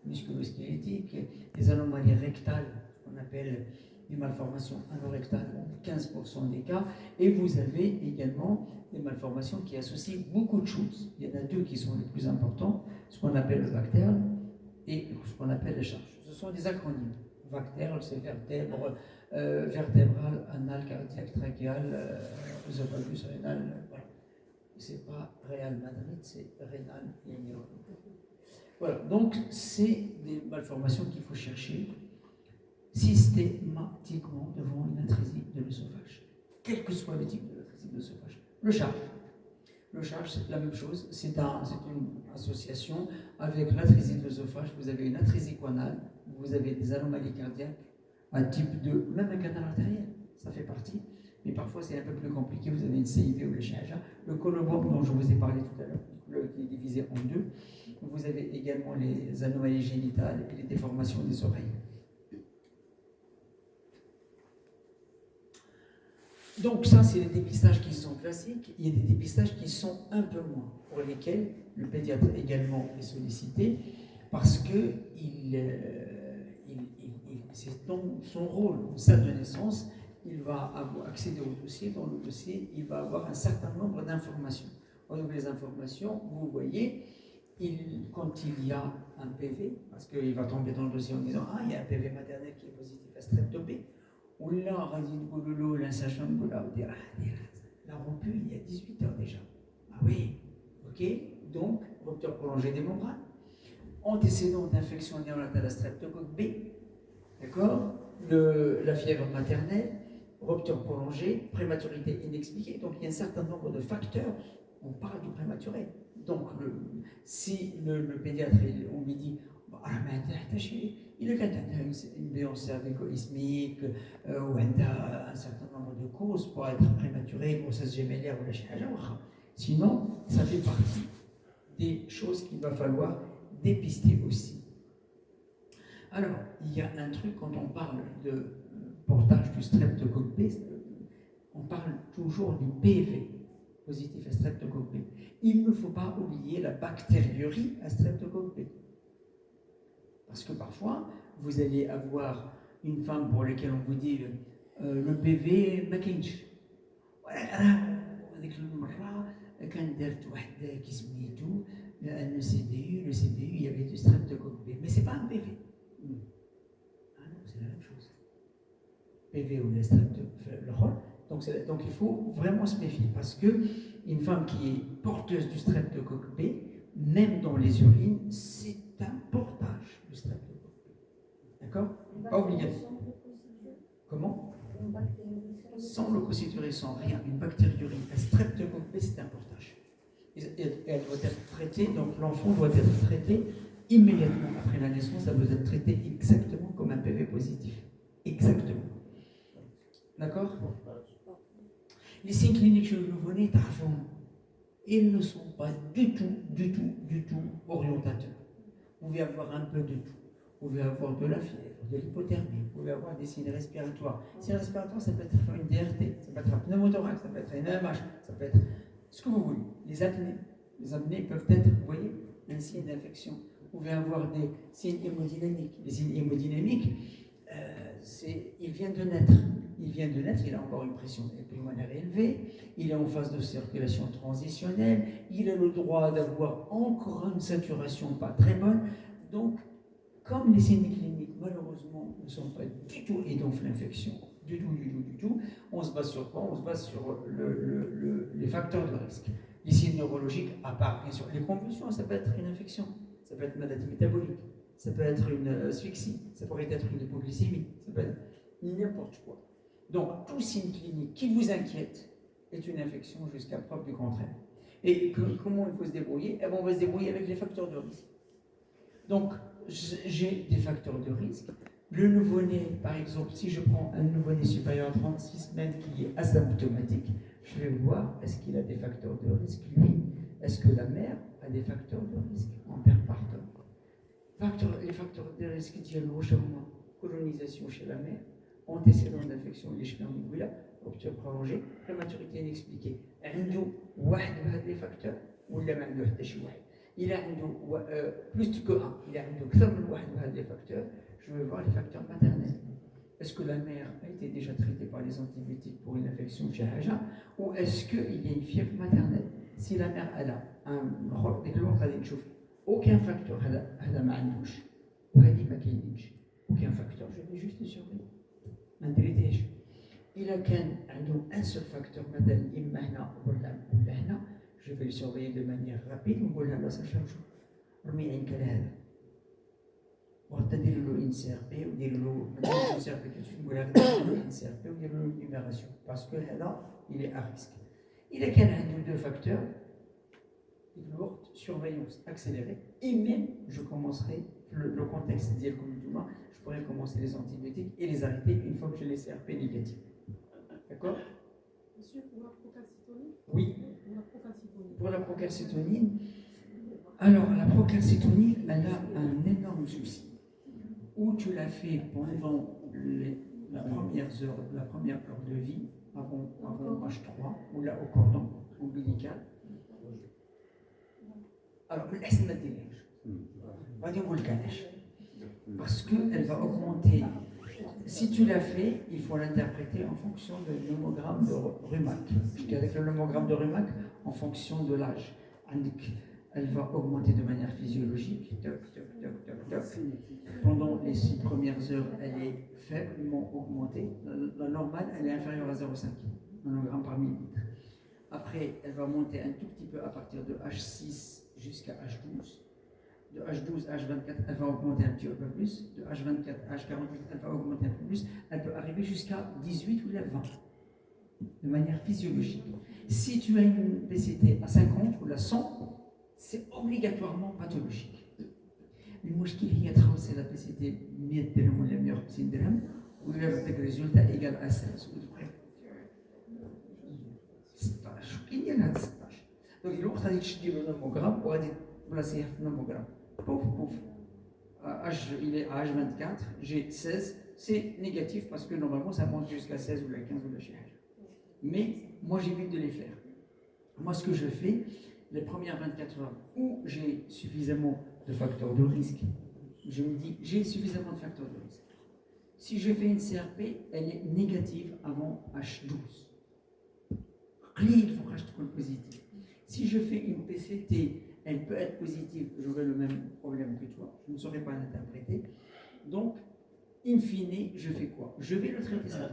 musculo-squelettiques, des anomalies rectales, qu'on appelle des malformations anorectales, 15% des cas, et vous avez également des malformations qui associent beaucoup de choses. Il y en a deux qui sont les plus importants, ce qu'on appelle le VACTERL et ce qu'on appelle les charges. Ce sont des acronymes. VACTERL, c'est vertèbre, vertébrale, anal, cardiaque, trachéal, œsophagus, rénal, voilà. C'est pas Real Madrid, c'est rénal et neurologique. Voilà, donc c'est des malformations qu'il faut chercher systématiquement devant une atrésie de l'œsophage, quel que soit le type de l'atrésie de l'œsophage. Le charge, c'est la même chose, c'est une association avec l'atrésie de l'œsophage. Vous avez une atrésie choanale, vous avez des anomalies cardiaques, un type de, même un canal artériel, ça fait partie, mais parfois c'est un peu plus compliqué. Vous avez une CIV ou le CHA, le colobome dont je vous ai parlé tout à l'heure, qui est divisé en deux. Vous avez également les anomalies génitales et les déformations des oreilles. Donc ça, c'est les dépistages qui sont classiques. Il y a des dépistages qui sont un peu moins, pour lesquels le pédiatre également est sollicité, parce que c'est dans son rôle au sein de naissance, il va accéder au dossier. Dans le dossier, il va avoir un certain nombre d'informations. Donc les informations, vous voyez, quand il y a un PV, parce qu'il va tomber dans le dossier en disant « Ah, il y a un PV maternel qui est positif à streptopée », ou là, la sage-femme l'a rompu il y a 18 heures déjà. Ah oui, ok, donc rupture prolongée des membranes, antécédent d'infection néonatale à streptocoque B, d'accord, la fièvre maternelle, rupture prolongée, prématurité inexpliquée. Donc il y a un certain nombre de facteurs. On parle du prématuré. Donc si le pédiatre, on lui dit il a une béance cervico-ismique ou un certain nombre de causes pour être prématuré, grossesse gémellaire ou la chiaja. Sinon, ça fait partie des choses qu'il va falloir dépister aussi. Alors, il y a un truc quand on parle de portage du streptocoque B, on parle toujours du PV, positif à streptocoque B. Il ne faut pas oublier la bactériurie à streptocoque B. Parce que parfois, vous allez avoir une femme pour laquelle on vous dit le PV ما كاينش. هذيك المره كان دارت واحد كيسميتو le CBU, il y avait du streptocoque B, mais c'est pas un PV. Ah non, c'est la même chose. PV ou le streptocoque. Donc il faut vraiment se méfier parce que une femme qui est porteuse du streptocoque B, même dans les urines, c'est un portage du streptocoque B. D'accord? Pas obligatoire. Comment? Sans leucocyturie, sans rien. Une bactériurie, un streptocoque B, c'est un portage. Et elle doit être traitée, donc l'enfant doit être traité immédiatement après la naissance. Ça doit être traité exactement comme un PV positif. Exactement. D'accord? Les signes cliniques chez le nouveau-né, ils ne sont pas du tout orientateurs. Vous pouvez avoir un peu de tout. Vous pouvez avoir de la fièvre, de l'hypothermie, vous pouvez avoir des signes respiratoires. Signes respiratoires, ça peut être une DRT, ça peut être un pneumothorax, ça peut être une AMH, ça peut être ce que vous voulez. Les apnées peuvent être, vous voyez, un signe d'infection Vous pouvez avoir des signes hémodynamiques. Les signes hémodynamiques, il vient de naître. Il a encore une pression pulmonaire élevée, il est en phase de circulation transitionnelle, il a le droit d'avoir encore une saturation pas très bonne. Donc, comme les signes cliniques, malheureusement, ne sont pas du tout aidants à l'infection, du tout, on se base sur quoi? On se base sur les facteurs de risque. Les signes neurologiques, à part bien sûr les convulsions, ça peut être une infection, ça peut être une maladie métabolique, ça peut être une asphyxie, ça pourrait être une hypoglycémie, ça peut être n'importe quoi. Donc, tout signe clinique qui vous inquiète est une infection jusqu'à preuve du contraire. Et comment il faut se débrouiller? Eh bien, on va se débrouiller avec les facteurs de risque. Donc, j'ai des facteurs de risque. Le nouveau-né, par exemple, si je prends un nouveau-né supérieur à 36 semaines qui est asymptomatique, je vais voir est-ce qu'il a des facteurs de risque, lui. Est-ce que la mère a des facteurs de risque en père partant? Les facteurs de risque colonisation chez la mère, antécédent d'infection, les cheveux en là, rupture prolongée, prématurité inexpliquée. عنده واحد من هذه les facteurs ولا ما عنده حتى شي واحد. Il a plus que un, il a أكثر من واحد من هذه les facteurs. Je veux voir les facteurs maternels. Est-ce que la mère a été déjà traitée par les antibiotiques pour une infection chez Haja ou est-ce qu'il y a une fièvre maternelle? Si la mère elle a aucun facteur, هذا ما عندوش وهذه ما كاينينش. Aucun facteur, je vais juste le surveiller. ما نديريش. إلا كان عنده un seul facteur مثلا إما هنا ولا هنا je vais le surveiller de manière rapide ونقول لها لا ساشا شوف رمي عينك على هذا وغدا دير له ان سي ار بي ودير له ان سي ار بي نقول لها دير له ان سي ار بي ودير له نيميراسيون باسكو هذا il est à risque. إلا كان عنده deux facteurs surveillance accélérée et même je commencerai le contexte ديال كوميتوما je pourrais commencer les antibiotiques et les arrêter une fois que j'ai les CRP négatifs. D'accord? Monsieur, pour la procalcitonie? Oui. Pour la procalcitonie. Pour la procalcitonie, alors la procalcitonie, elle a un énorme souci. Ou tu l'as fait pendant la première heure de vie, avant H3, ou là au cordon ombilical. Alors, الأحسن ما ديرهاش. غادي نقول لك علاش. Parce qu'elle va augmenter. Si tu l'as fait, il faut l'interpréter en fonction du nomogramme de Rumac. Je dis avec le nomogramme de Rumac, en fonction de l'âge. Elle va augmenter de manière physiologique. Pendant les 6 premières heures, elle est faiblement augmentée. La normale, elle est inférieure à 0,5 nanogramme par millilitre. Après, elle va monter un tout petit peu à partir de H6 jusqu'à H12. De H12 à H24, elle va augmenter un petit peu plus. De H24 à H48, elle va augmenter un peu plus. Elle peut arriver jusqu'à 18 ou 20, de manière physiologique. Si tu as une PCT à 50 ou à 100, c'est obligatoirement pathologique. المشكل هي تخلصي la PCT 100 درهم ولا 150 درهم ولا يعطيك résultat égal à 16 وتبقى 16 كاين ديال هاد 16 دونك الوقت غادي تشدي له نوموغرام وغادي تبلاصيه في النوموغرام pouf pouf il est à H24 j'ai 16 c'est négatif parce que normalement ça monte jusqu'à 16 ou 15 ou la chiage. Mais moi j'évite de les faire. Moi ce que je fais les premières 24 heures où j'ai suffisamment de facteurs de risque, je me dis j'ai suffisamment de facteurs de risque. Si je fais une CRP, elle est négative avant H12. Il faut que je trouve positif. Si je fais une PCT, elle peut être positive, j'aurai le même problème que toi, je ne saurais pas l'interpréter. Donc, in fine, je fais quoi? Je vais le traiter ça.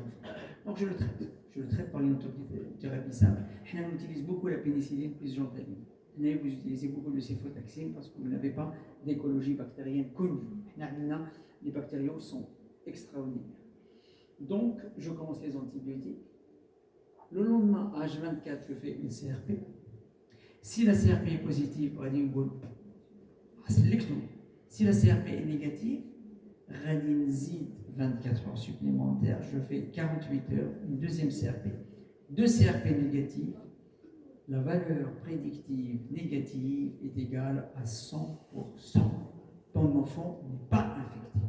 Donc je le traite. Je le traite par une autothérapie simple. On utilise beaucoup la pénicilline plus gentille. Vous utilisez beaucoup de céphaloxime parce que vous n'avez pas d'écologie bactérienne connue. Les bactériaux sont extraordinaires. Donc, je commence les antibiotiques. Le lendemain, à H24, je fais une CRP. Si la CRP est positive, si la CRP est négative, Radinzid 24 heures supplémentaires, je fais 48 heures, une deuxième CRP. 2 CRP négatives, la valeur prédictive négative est égale à 100%. Ton enfant n'est pas infecté.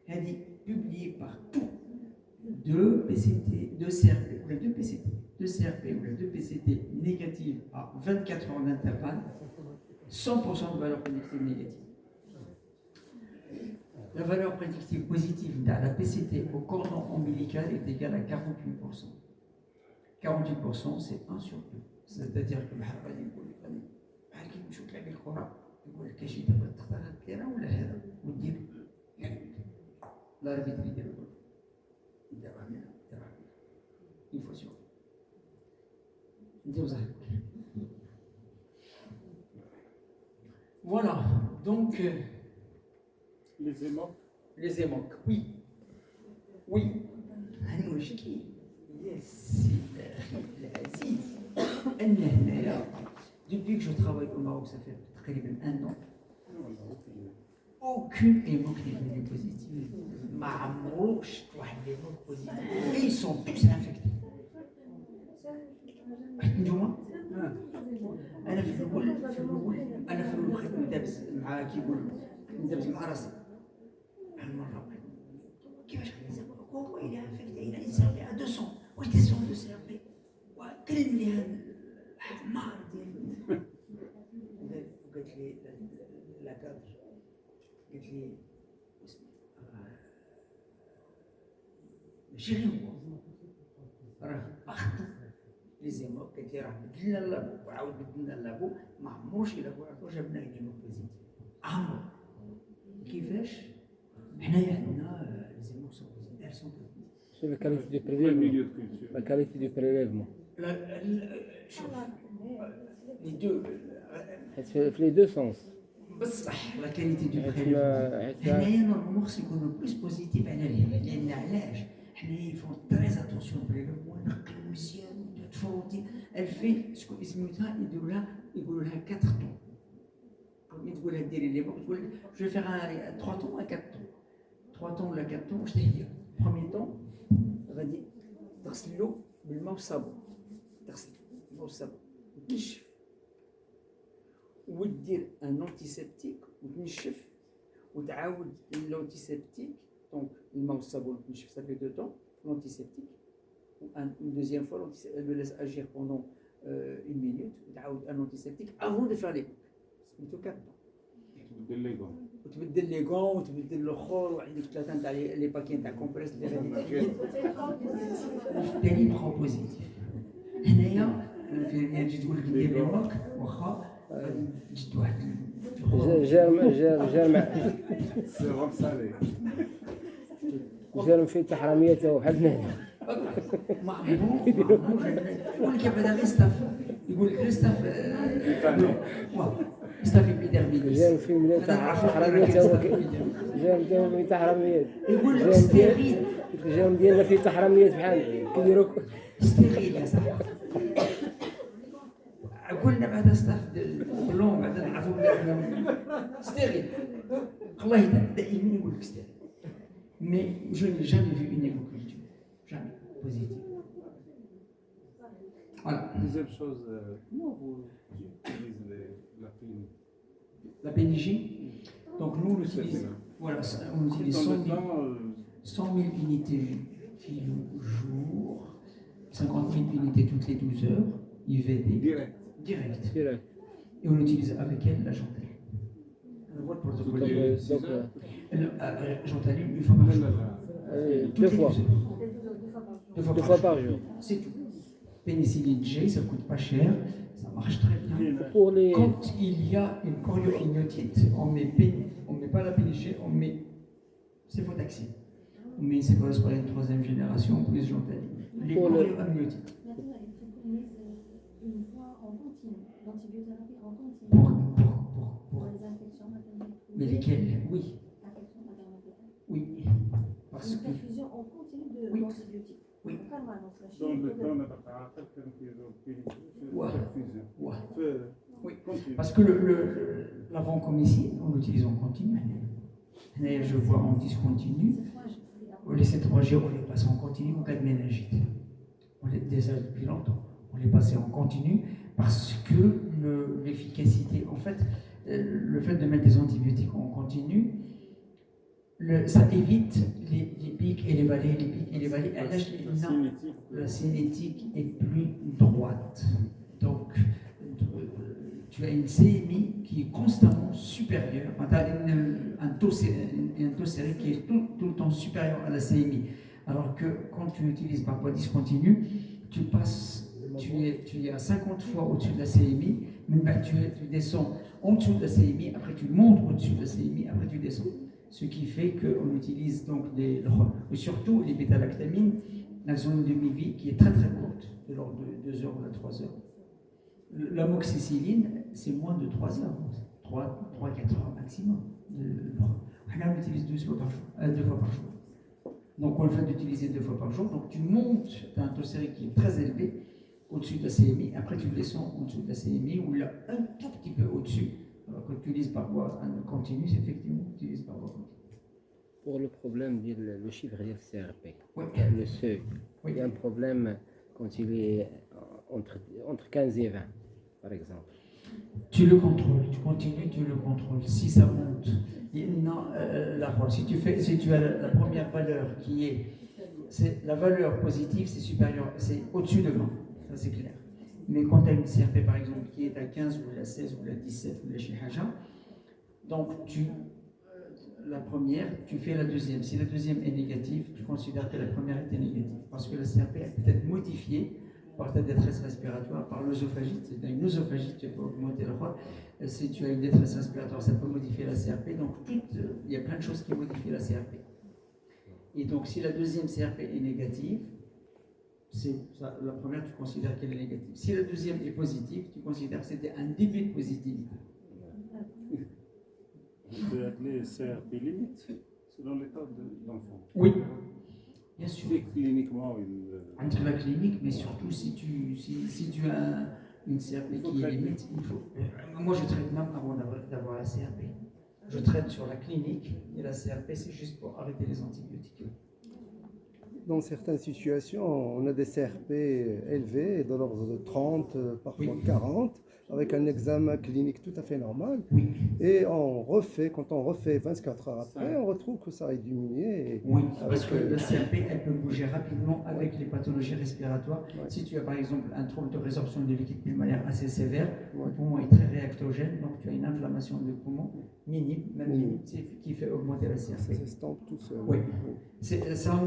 Elle est publiée partout. 2 PCT, 2 CRP, ou les 2 PCT, 2 CRP ou les 2 PCT négatives à 24 heures d'intervalle, 100% de valeur prédictive négative. La valeur prédictive positive de la PCT au cordon ombilical est égale à 48%. 48%, c'est 1 sur 2. C'est-à-dire que بحال غادي نقول لك بحال كي نمشيو تلعبي الكره يقول لك اش دابا تختار هاد الكره ولا هذا ودير l'arbitre يدير يديرها هنا يديرها هنا une fois sur نديرو صح. Voilà, donc les émocs, oui. Oui. المشكل يا سيدي العزيز أن هنايا depuis que je travaille au Maroc, ça fait تقريبا 1 an, aucune émoque n'est venue positive. ما عمروش شفت واحد l'émoque positive. Et ils sont tous infectés. نتوما انا في الاول انا في الاول بقيت ندابز مع كيقول ندابز مع راسي. المره كيفاش غنزعم هو الى انفكتي الى انسان اللي 200 واش ديسون دو سي ار بي وكلم لي هذا الحمار ديال قالت لي لا كادر قالت لي ماشي غير هو راه اخطا لي زيموك قالت لي راه بدلنا اللابو وعاود بدلنا اللابو ما عمروش الى لابو جابنا لي زيموك بوزيتيف عمرو كيفاش حنايا عندنا لي زيموك سون بوزيتيف C'est la qualité du prélèvement. La qualité du prélèvement. شوف les deux في les deux sens. بصح لا كاليتي دو بريليفمون حنايا نورمالمون خص يكونوا بلوس بوزيتيف على لان علاش حنايا يفون تريز اتونسيون بريليفمون نقيو مزيان تفوتي 2000 شكون سميتها يقولوا لها 4 طون ملي تقولها ديري لي بوك تقول جو فيغ 3 طون ولا 4 طون 3 طون ولا 4 طون شنو هي بروميي طون غادي تغسلو بالماء والصابون تغسل بالماء والصابون وتنشف ودير ان انتيسيبتيك وتنشف وتعاود l'antiseptique donc الماء والصابون تنشف ça fait 2 temps l'antiseptique une deuxième fois elle le laisse agir pendant 1 minute وتعاود un antiseptique avant de faire les boucles سميتو 4 temps وتبدل لي غون وتبدل الاخر وعندك 3 نتاع لي باكي نتاع كومبريس اللي غادي الثاني بخو بوزيتيف هنايا تجي تقول لك ندير لي مارك واخا جد واحد جرم في تحرميته وحدنا معمول يقول لك هذا غير ستاف يقول لك غير ستاف ستاف ايبيديرميس جرم في مليون تحرميته جرم في تحرميات يقول لك ستيريد الجرم ديالنا فيه تحرميات بحال كيديروا ستيريد يا صاحبي قلنا بعد ستاف كلهم بعد نعرفوا بلي ستيريد الله يهدى دائما يقول لك ستيريد mais je n'ai jamais vu une hémoculture jamais positive. Voilà. Deuxième chose, comment vous utilisez la PNJ? La PNJ. Donc nous on utilise, voilà, on utilise 100 000 unités kilo-jour, 50 000 unités toutes les 12 heures, IVD. Direct. Et on utilise avec elle la gentelle. On voit le protocole. Gentelle une fois par jour. 2 fois. 2 fois par jour. C'est tout. Pénicilline G, ça coûte pas cher, ça marche très bien. Pour les... Quand il y a une chorioamniotite, on met pas la pénicilline, on met céfotaxime. On met céphalosporine 3e génération plus gentelle. Les chorioamniotites. Une fois en continu, l'antibiothérapie en continu. Pour les infections maternelles. Mais lesquelles? Oui. Infections maternelles. Oui. Parce Une que. perfusion en continu Oui. d'antibiotiques. Oui. Dans le temps, on n'a pas fait perfusion. Ouais. Oui. Parce que l'avancomycine, on l'utilise en continu. Et je vois en discontinu. Les C3G, on les passe en continu en cas de méningite. On les déjà depuis longtemps. On les passait en continu parce que l'efficacité, en fait, le fait de mettre des antibiotiques en continu, ça évite les pics et les vallées, la cinétique est plus droite. Donc, tu as une CMI qui est constamment supérieure, enfin, tu as un un taux sérique qui est tout le temps supérieur à la CMI. Alors que quand tu utilises par voie discontinue, tu es à 50 fois au-dessus de la CMI, mais ben, tu descends en dessous de la CMI, après tu montes au-dessus de la CMI, après tu descends. Ce qui fait qu'on utilise donc surtout les bêta-lactamines, elles ont une demi-vie qui est très très courte, de l'ordre de 2 heures ou 3 heures. L'amoxicilline, c'est moins de 3 heures, 3-4 heures maximum. Là, on l'utilise 2 fois par jour. Donc, on le fait d'utiliser 2 fois par jour. Donc, tu montes, tu as un taux sérique qui est très élevé au-dessus de la CMI. Après, tu descends en dessous de la CMI ou là, un tout petit peu au-dessus. Alors, quand tu utilises par voie continue, c'est effectivement tu utilises par voie continue. Pour le problème le chiffre du CRP, Oui. le seuil, Oui. il y a un problème quand il est entre 15 et 20, par exemple. Tu le contrôles, tu continues, tu le contrôles. Si ça monte, non, si tu as la première valeur qui c'est la valeur positive, c'est supérieur, c'est au-dessus de 20, ça c'est clair. Mais quand tu as une CRP par exemple qui est à 15 ou à 16 ou à 17 ou à Shihaja, donc la première, tu fais la deuxième. Si la deuxième est négative, tu considères que la première était négative. Parce que la CRP peut être modifiée par ta détresse respiratoire, par l'œsophagite. Si tu as une œsophagite, tu peux augmenter la voix. Si tu as une détresse respiratoire, ça peut modifier la CRP. Donc, il y a plein de choses qui modifient la CRP. Et donc, si la deuxième CRP est négative, la première, tu considères qu'elle est négative. Si la deuxième est positive, tu considères que c'était un début de positivité. On peut appeler CRP limite selon l'état de l'enfant. Oui, bien sûr. Et cliniquement, Entre la clinique, mais surtout si tu as une CRP qui est limite, il faut. Moi, je traite même avant d'avoir la CRP. Je traite sur la clinique et la CRP, c'est juste pour arrêter les antibiotiques. Dans certaines situations, on a des CRP élevés, de l'ordre de 30, parfois 40, avec un examen clinique tout à fait normal. Oui. Et quand on refait 24 heures après, on retrouve que ça a diminué. Oui, parce que la CRP, elle peut bouger rapidement avec les pathologies respiratoires. Ouais. Si tu as par exemple un trouble de résorption de liquide pulmonaire assez sévère, Ouais. le poumon est très réactogène, donc tu as une inflammation du poumon minime, qui fait augmenter la CRP. Ça s'estompe tout seul. Oui. Ça,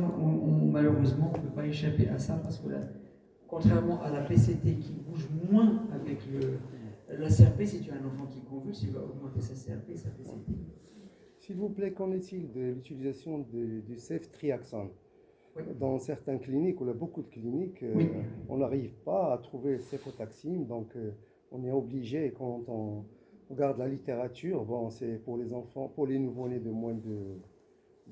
malheureusement, on ne peut pas échapper à ça parce que contrairement à la PCT qui bouge moins avec la CRP, si tu as un enfant qui convulse, il va augmenter sa CRP et sa PCT. S'il vous plaît, qu'en est-il de l'utilisation du ceftriaxone? Oui. Dans certaines cliniques, ou beaucoup de cliniques, on n'arrive pas à trouver le céfotaxime, donc on est obligé, quand on regarde la littérature, c'est pour les enfants, pour les nouveau-nés de moins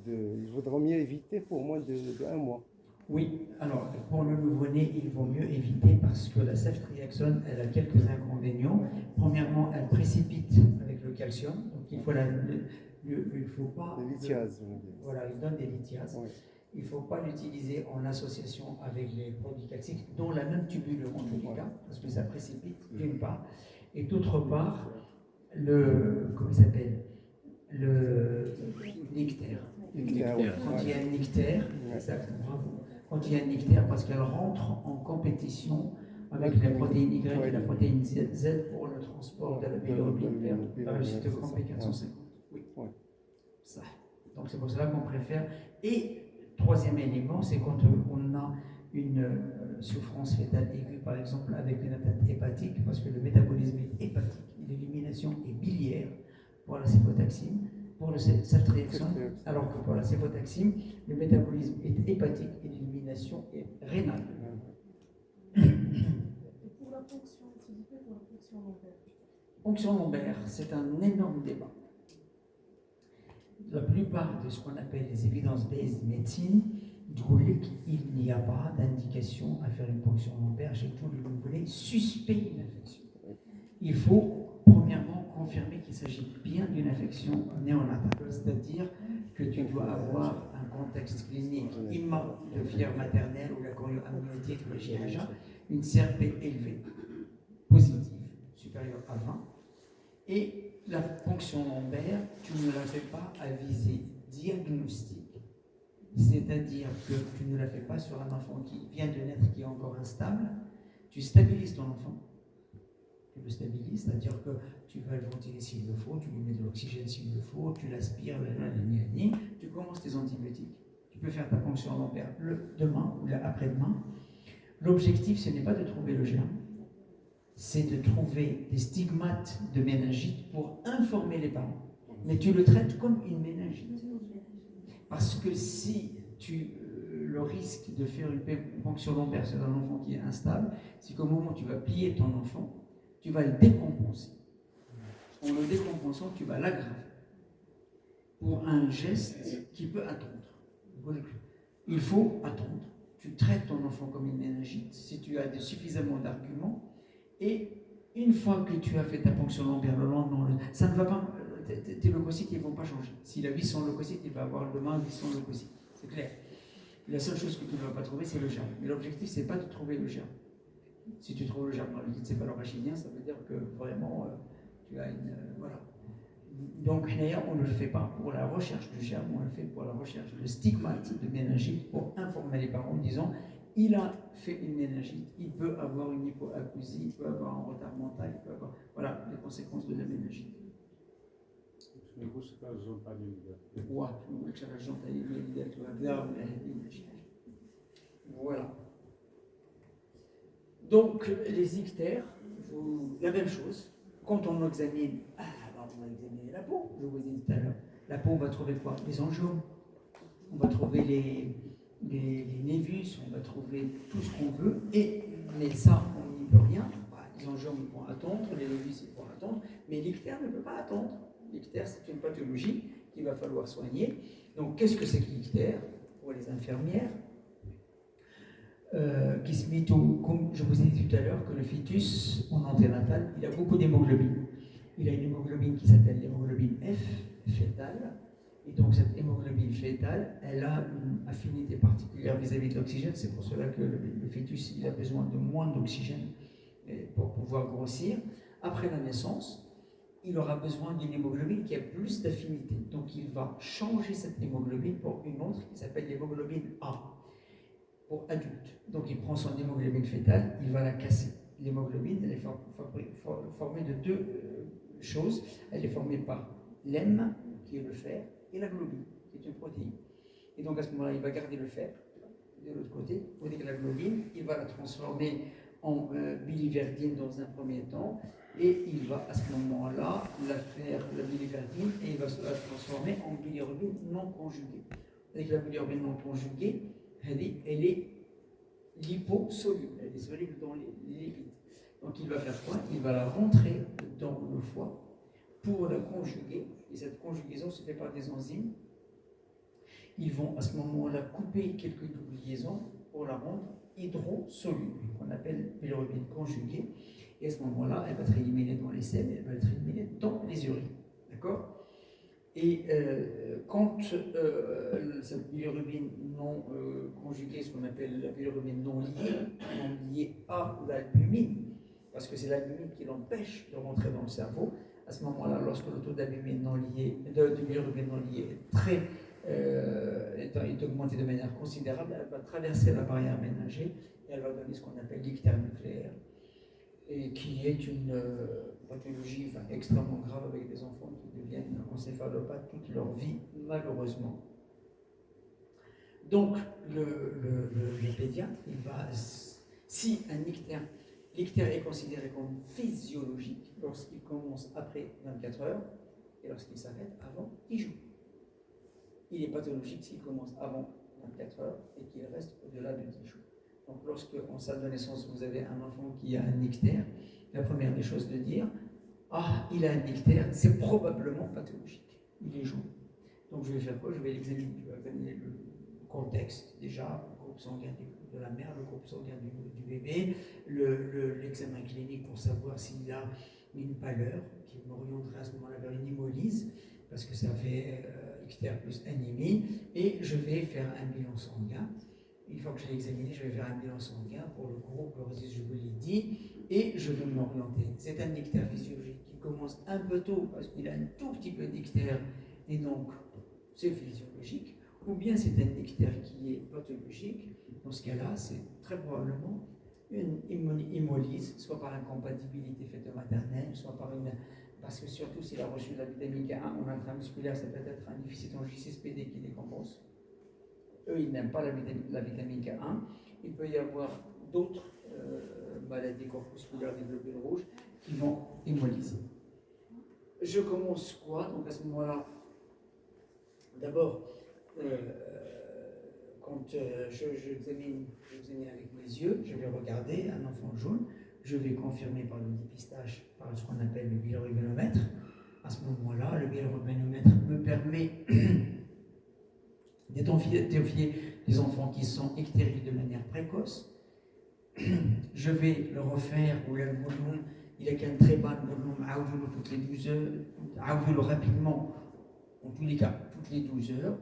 il vaudrait mieux éviter pour moins de 1 mois. Oui, alors pour le nouveau-né, il vaut mieux éviter parce que la ceftriaxone, elle a quelques inconvénients. Premièrement, elle précipite avec le calcium, donc il faut pas. Les lithiases. Voilà, il donne des lithiases. Oui. Il ne faut pas l'utiliser en association avec les produits calciques, dont la même tubule en tous les cas, parce que ça précipite d'une part. Et d'autre part, comment il s'appelle? Le nectaire. Quand il y a un nectaire, exactement, bravo. Quand il y a un nectaire, parce qu'elle rentre en compétition avec la protéine Y et la protéine Z pour le transport de la bilirubine vers le cytochrome P450. Oui. Ça. Donc c'est pour cela qu'on préfère. Et troisième élément, c'est quand on a une souffrance fétale aiguë, par exemple, avec une atteinte hépatique, parce que le métabolisme est hépatique, l'élimination est biliaire pour la céfotaxime, pour le ceftriaxone, alors que pour la céfotaxime, le métabolisme est hépatique et l'élimination est rénale. Et pour la ponction, s'il vous plaît, pour la ponction lombaire. Ponction lombaire, c'est un énorme débat. La plupart de ce qu'on appelle les evidence-based medicine il n'y a pas d'indication à faire une ponction lombaire chez tout le nouveau-né suspect d'une infection. Il faut premièrement confirmer qu'il s'agit bien d'une infection néonatale, c'est-à-dire que tu dois avoir un contexte clinique immense de fièvre maternelle ou la chorioamniotite ou la Shihaja, une CRP élevée, positive, supérieure à 20, et la ponction lombaire, tu ne la fais pas à visée diagnostique. C'est-à-dire que tu ne la fais pas sur un enfant qui vient de naître, qui est encore instable. Tu stabilises ton enfant Tu le stabilises, c'est-à-dire que tu vas le ventiler s'il le faut, tu lui mets de l'oxygène s'il le faut, tu l'aspires, tu commences tes antibiotiques. Tu peux faire ta ponction lombaire demain ou après-demain. L'objectif, ce n'est pas de trouver le germe, c'est de trouver des stigmates de méningite pour informer les parents. Mais tu le traites comme une méningite. Parce que si le risque de faire une ponction lombaire sur un enfant qui est instable, c'est qu'au moment où tu vas plier ton enfant, tu vas le décompenser. En le décompensant, tu vas l'aggraver pour un geste qui peut attendre. Il faut attendre. Tu traites ton enfant comme une méningite si tu as suffisamment d'arguments, et une fois que tu as fait ta ponction lombaire le lendemain, ça ne va pas, tes leucocytes ne vont pas changer. S'il a 800 leucocytes, il va avoir demain 800 leucocytes. C'est clair. La seule chose que tu ne vas pas trouver, c'est le germe. Mais l'objectif, ce n'est pas de trouver le germe. Si tu trouves le germe dans le liquide céphalorachidien, ça veut dire que vraiment, tu as une... voilà. Donc, on ne le fait pas pour la recherche du germe, on le fait pour la recherche de stigmate de méningite, pour informer les parents en disant il a fait une méningite, il peut avoir une hypoacousie, il peut avoir un retard mental, il peut avoir... Voilà les conséquences de la méningite. Voilà. Donc, les ictères, la même chose. Quand on examine, on va examiner la peau, je vous ai dit tout à l'heure. La peau, on va trouver quoi? Les angiomes. On va trouver les névus, on va trouver tout ce qu'on veut. Mais ça, on n'y peut rien. Les angiomes, ils vont attendre, les névus, ils vont attendre. Mais l'ictère ne peut pas attendre. L'ictère, c'est une pathologie qu'il va falloir soigner. Donc, qu'est-ce que c'est que l'ictère pour les infirmières? Comme je vous ai dit tout à l'heure, que le fœtus en anténatal, il a beaucoup d'hémoglobine. Il a une hémoglobine qui s'appelle l'hémoglobine F, fétale. Et donc cette hémoglobine fétale, elle a une affinité particulière vis-à-vis de l'oxygène. C'est pour cela que le fœtus, il a besoin de moins d'oxygène pour pouvoir grossir. Après la naissance, il aura besoin d'une hémoglobine qui a plus d'affinité. Donc il va changer cette hémoglobine pour une autre qui s'appelle l'hémoglobine A, pour adulte. Donc il prend son hémoglobine fétale, il va la casser. L'hémoglobine, elle est formée de deux choses. Elle est formée par l'hème, qui est le fer, et la globine, qui est une protéine. Et donc à ce moment-là, il va garder le fer de l'autre côté, tandis que la globine, il va la transformer en biliverdine dans un premier temps, et il va à ce moment-là la faire, la biliverdine, et il va la transformer en bilirubine non conjuguée. Avec la bilirubine non conjuguée, elle est liposoluble, elle est soluble dans les lipides. Donc il va faire quoi? Il va la rentrer dans le foie pour la conjuguer, et cette conjugaison se fait par des enzymes. Ils vont à ce moment-là couper quelques doubles liaisons pour la rendre hydrosoluble, qu'on appelle bilirubine conjuguée, et à ce moment-là, elle va être éliminée dans les selles, elle va être éliminée dans les urines. D'accord? Et quand cette bilirubine non conjuguée, ce qu'on appelle la bilirubine non liée à l'albumine, parce que c'est l'albumine qui l'empêche de rentrer dans le cerveau, à ce moment-là, lorsque le taux d'albumine non liée, de bilirubine non liée est augmenté de manière considérable, elle va traverser la barrière ménagée et elle va donner ce qu'on appelle l'ictère nucléaire, et qui est une pathologie extrêmement grave avec des enfants qui deviennent encéphalopathes toute leur vie, malheureusement. Donc, le pédiatre, il va, si un l'ictère est considéré comme physiologique lorsqu'il commence après 24 heures et lorsqu'il s'arrête avant 10 jours. Il est pathologique s'il commence avant 24 heures et qu'il reste au-delà de 10 jours. Donc, lorsque en salle de naissance, vous avez un enfant qui a un ictère, la première des choses de dire il a un ictère, c'est probablement pathologique. Il est jaune. Donc, je vais faire quoi? Je vais examiner le contexte, déjà, le groupe sanguin de la mère, le groupe sanguin du bébé, l'examen clinique pour savoir s'il a une pâleur qui m'orienterait à ce moment-là vers une hémolyse, parce que ça fait ictère plus anémie, et je vais faire un bilan sanguin. Une fois que je l'ai examiné, je vais faire un bilan sanguin pour le groupe, je vous l'ai dit, et je vais m'orienter. C'est un ictère physiologique qui commence un peu tôt parce qu'il a un tout petit peu d'ictère, et donc c'est physiologique, ou bien c'est un ictère qui est pathologique. Dans ce cas-là, c'est très probablement une hémolyse, soit par incompatibilité fœto-maternelle, soit par une... Parce que surtout s'il a reçu de la vitamine K1 en intramusculaire, ça peut être un déficit en JCSPD qui décompose. Eux, ils n'aiment pas la vitamine K1. Il peut y avoir d'autres maladies corpusculaires des globules rouges qui vont hémolyser. Je commence quoi? Donc à ce moment-là, d'abord, quand j'examine avec mes yeux, je vais regarder un enfant jaune, je vais confirmer par le dépistage, par ce qu'on appelle le bilirubénomètre. À ce moment-là, le bilirubénomètre me permet d'étoffier les enfants qui sont ictériques de manière précoce. Je vais le refaire, ou le volume, il a qu'un très bas volume, toutes les 12 heures, rapidement, en tous les cas, toutes les 12 heures.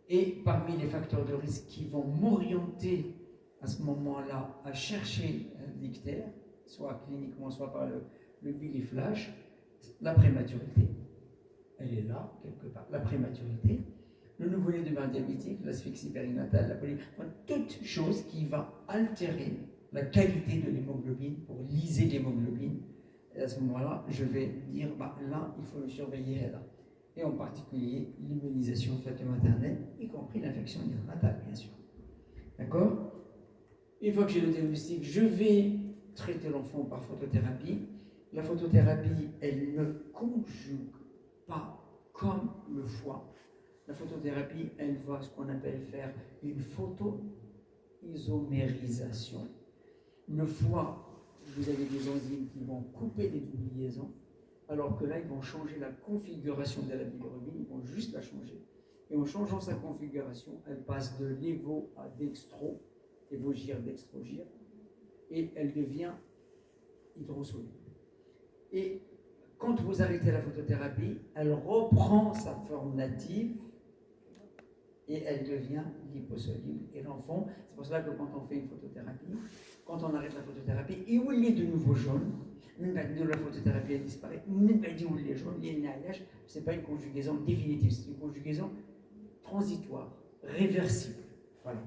Et parmi les facteurs de risque qui vont m'orienter à ce moment-là à chercher l'ictère, soit cliniquement, soit par le biliflage, la prématurité. Elle est là, quelque part, la prématurité. Le nouveau-né de mère diabétique, l'asphyxie périnatale, la toute chose qui va altérer la qualité de l'hémoglobine pour liser l'hémoglobine. Et à ce moment-là, je vais dire, là, il faut le surveiller là. Et en particulier, l'immunisation fœto-maternelle, y compris l'infection néonatale, bien sûr. D'accord? Une fois que j'ai le diagnostic, je vais traiter l'enfant par photothérapie. La photothérapie, elle ne conjugue pas comme le foie. La photothérapie, elle va ce qu'on appelle faire une photoisomérisation. Le foie, vous avez des enzymes qui vont couper les doubles liaisons, alors que là, ils vont changer la configuration de la bilirubine, ils vont juste la changer. Et en changeant sa configuration, elle passe de lévo à dextro, évogire, dextrogire, et elle devient hydrosoluble. Et quand vous arrêtez la photothérapie, elle reprend sa forme native et elle devient liposoluble. Et l'enfant, c'est pour cela que quand on fait une photothérapie, quand on arrête la photothérapie, et où il est de nouveau jaune, même de la photothérapie elle disparaît, même où il est jaune, ce n'est pas une conjugaison définitive, c'est une conjugaison transitoire, réversible. Voilà.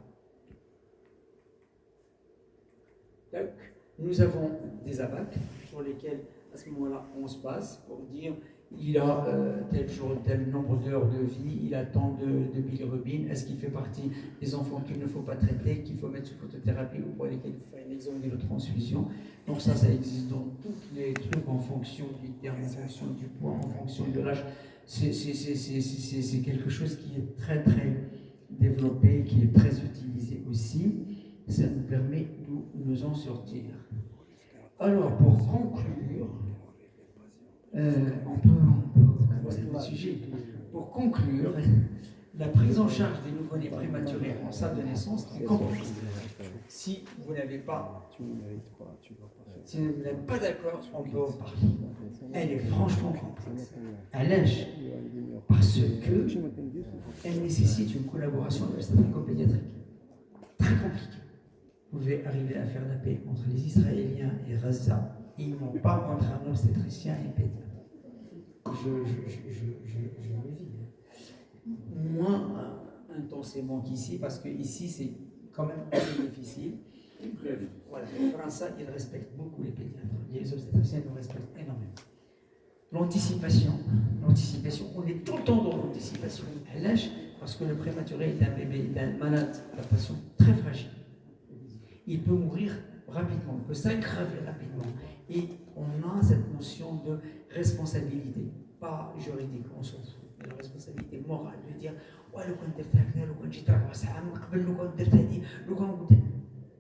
Donc, nous avons des abacs sur lesquels, à ce moment-là, on se base pour dire il a tel jour, tel nombre d'heures de vie, il a tant de bilirubine, est-ce qu'il fait partie des enfants qu'il ne faut pas traiter, qu'il faut mettre sous photothérapie ou pour lesquels il faut faire une exsanguinotransfusion. Donc ça existe dans tous les trucs en fonction du terme, en fonction du poids, en fonction de l'âge. C'est quelque chose qui est très très développé, qui est très utilisé aussi. Ça nous permet de nous en sortir. Alors, pour conclure, on peut c'est le sujet. Pour conclure, la prise en charge des nouveau-nés prématurés en salle de naissance est complexe. Si vous n'êtes pas d'accord, on peut en parler. Elle est franchement complexe. Elle lèche parce qu'elle nécessite une collaboration obstétrico-pédiatrique très compliquée. Vous pouvez arriver à faire la paix entre les Israéliens et Gaza, et ils n'ont pas entre un obstétricien et un pédiatre. Je le vis. Moins intensément qu'ici, parce qu'ici c'est quand même assez difficile. Voilà, les Français, ils respectent beaucoup les pédiatres. Les obstétriciens nous respectent énormément. L'anticipation, on est tout le temps dans l'anticipation. Elle lâche parce que le prématuré est un bébé, il est un malade, la passion très fragile. Il peut mourir rapidement, il peut s'aggraver rapidement. Et on a cette notion de responsabilité, pas juridique, on s'en fout, mais la responsabilité morale, de dire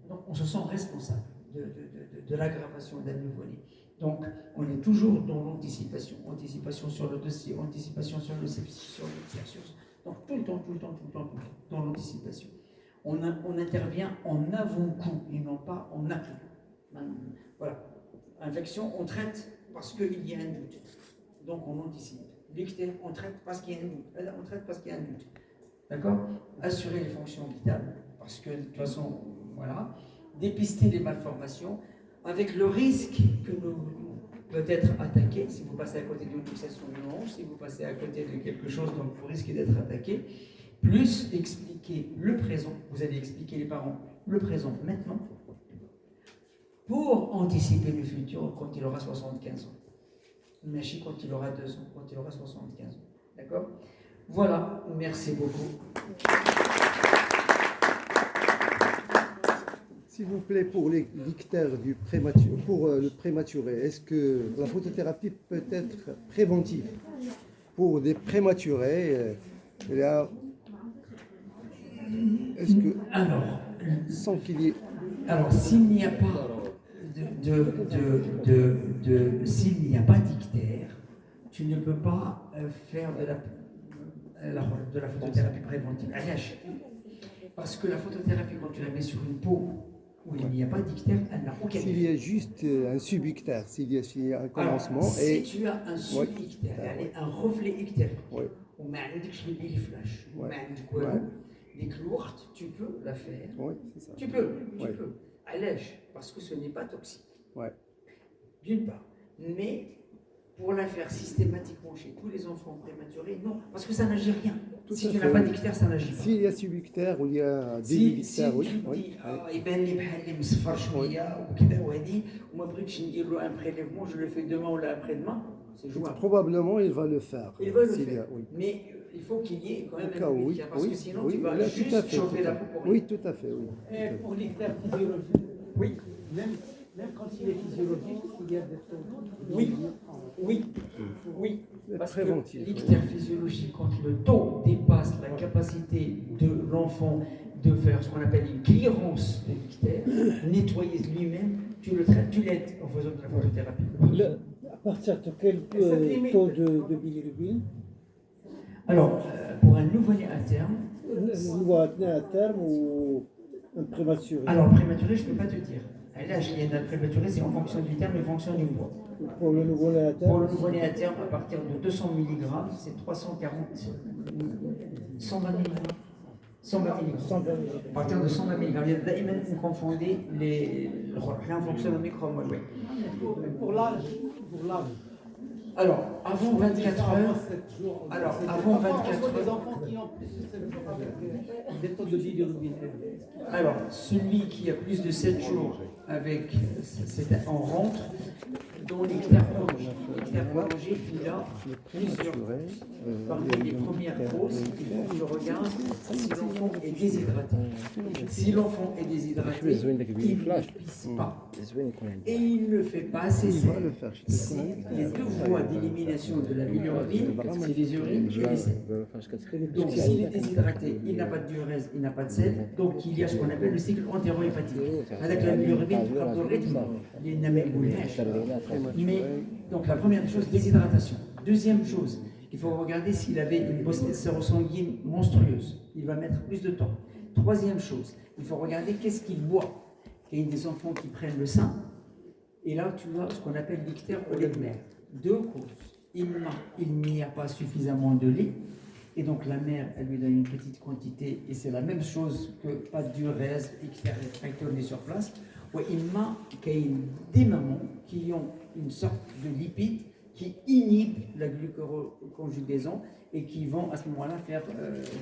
donc on se sent responsable de l'aggravation d'un nouveau-né. Donc on est toujours dans l'anticipation, anticipation sur le dossier, anticipation sur le sepsis, donc tout le temps, dans l'anticipation. On intervient en avant-coup et non pas en après. Voilà. Infection, on traite parce qu'il y a un doute. Donc on anticipe. L'ictère, on traite parce qu'il y a un doute. On traite parce qu'il y a un doute. D'accord? Assurer les fonctions vitales. Parce que de toute façon, voilà. Dépister les malformations avec le risque que nous peut être attaqué. Si vous passez à côté d'une fixation de hanche, si vous passez à côté de quelque chose, donc vous risquez d'être attaqué. Plus expliquer le présent, vous allez expliquer les parents le présent maintenant, pour anticiper le futur quand il aura 75 ans. Machine quand il aura 2 ans, quand il aura 75 ans. D'accord? Voilà, merci beaucoup. S'il vous plaît, pour les l'ictère du prématuré, pour le prématuré, est-ce que la photothérapie peut être préventive pour des prématurés? Est-ce que, Alors, sans qu'il y ait... alors s'il n'y a pas s'il n'y a pas d'ictère, tu ne peux pas faire de la photothérapie préventive. Aliage. Parce que la photothérapie, quand tu la mets sur une peau où il n'y a pas d'ictère, elle n'a aucun S'il y effet. a juste un subictère, s'il y a un commencement, Alors, et si tu as un subictère, un reflet ictérique, ouais. ou ما عندكش les flashs, ou Ouais. ما عندك Ouais. والو, les clouartes, tu peux la faire. Oui, c'est ça. Tu peux. Ouais. Allège, parce que ce n'est pas toxique. Ouais. D'une part. Mais pour la faire systématiquement chez tous les enfants prématurés, non, parce que ça n'agit rien. Tout Si à tu fait, n'as pas oui. d'ictère, ça n'agit pas. S'il y a subictère ou il y a Si débictère, oui. tu te Oui. dis يبان لي بحال اللي مصفر شويه وكذا وهذه وما بغيتش ندير له un prélèvement, je le fais demain ou après-demain, c'est jouable. Probablement, il va le faire. Il va le s'il y faire. a- oui. Mais il faut qu'il y ait quand même Au cas où, un oui, médicament, parce oui, que sinon oui, tu vas là, tout à juste fait, chauffer tout à la fait. peau pour rien. Oui, tout à fait, oui. Et pour l'ictère physiologique, Oui, même quand il est physiologique, il y a des taux. oui, oui, oui. C'est Parce préventif, que l'ictère physiologique, quand le taux dépasse la capacité de l'enfant de faire ce qu'on appelle une clearance de l'ictère, nettoyer lui-même, tu le traites, tu l'aides en faisant de la photothérapie. À partir de quel taux de bilirubine Alors, pour un nouveau-né à terme, nouveau à terme ou un prématuré? alors le prématuré, je ne peux pas te dire. Là, j'ai un prématuré, c'est en fonction du terme et en fonction du poids. Pour le nouveau-né à Pour terme, le nouveau-né à terme, à partir de 200 mg, c'est 340, 120 mg. 120 mg. 120 mg. À partir de 120 mg. D'abord, vous confondez les. Là, on fonctionne au micro, moi, oui. Pour l'âge, Alors, avant 24 heures. 7 jours. Alors, avant 24 des heures. enfants qui ont plus de 7 jours avec des taux de bilirubine élevés. Alors, celui qui a plus de 7 jours avec. On rentre dans l'ictère prolongé. L'ictère prolongé, il a plusieurs. Parmi les premières causes, il faut que je regarde si l'enfant est déshydraté. Si l'enfant est déshydraté, il ne pisse pas. Et il ne fait pas assez Il va sel. le faire. Si les deux voies d'élimination de la bilirubine, c'est les urines et les selles. Donc s'il est déshydraté, il n'a pas de diurèse, il n'a pas de sel, donc il y a ce qu'on appelle le cycle entéro-hépatique. Avec la bilirubine, tu frappes le rythme, les namels boulèches. Mais donc la première chose, déshydratation. Deuxième chose, il faut regarder s'il avait une sœur sanguine monstrueuse. Il va mettre plus de temps. Troisième chose, il faut regarder qu'est-ce qu'il boit. Il y a des enfants qui prennent le sein, et là tu as ce qu'on appelle l'ictère au lait de mère. Deux causes. Il n'y a pas suffisamment de lait, et donc la mère, elle lui donne une petite quantité, et c'est la même chose que pas de diurèse, ictère rétracté sur place. Ou il y a des mamans qui ont une sorte de lipide qui inhibe la glucoconjugaison et qui vont à ce moment-là faire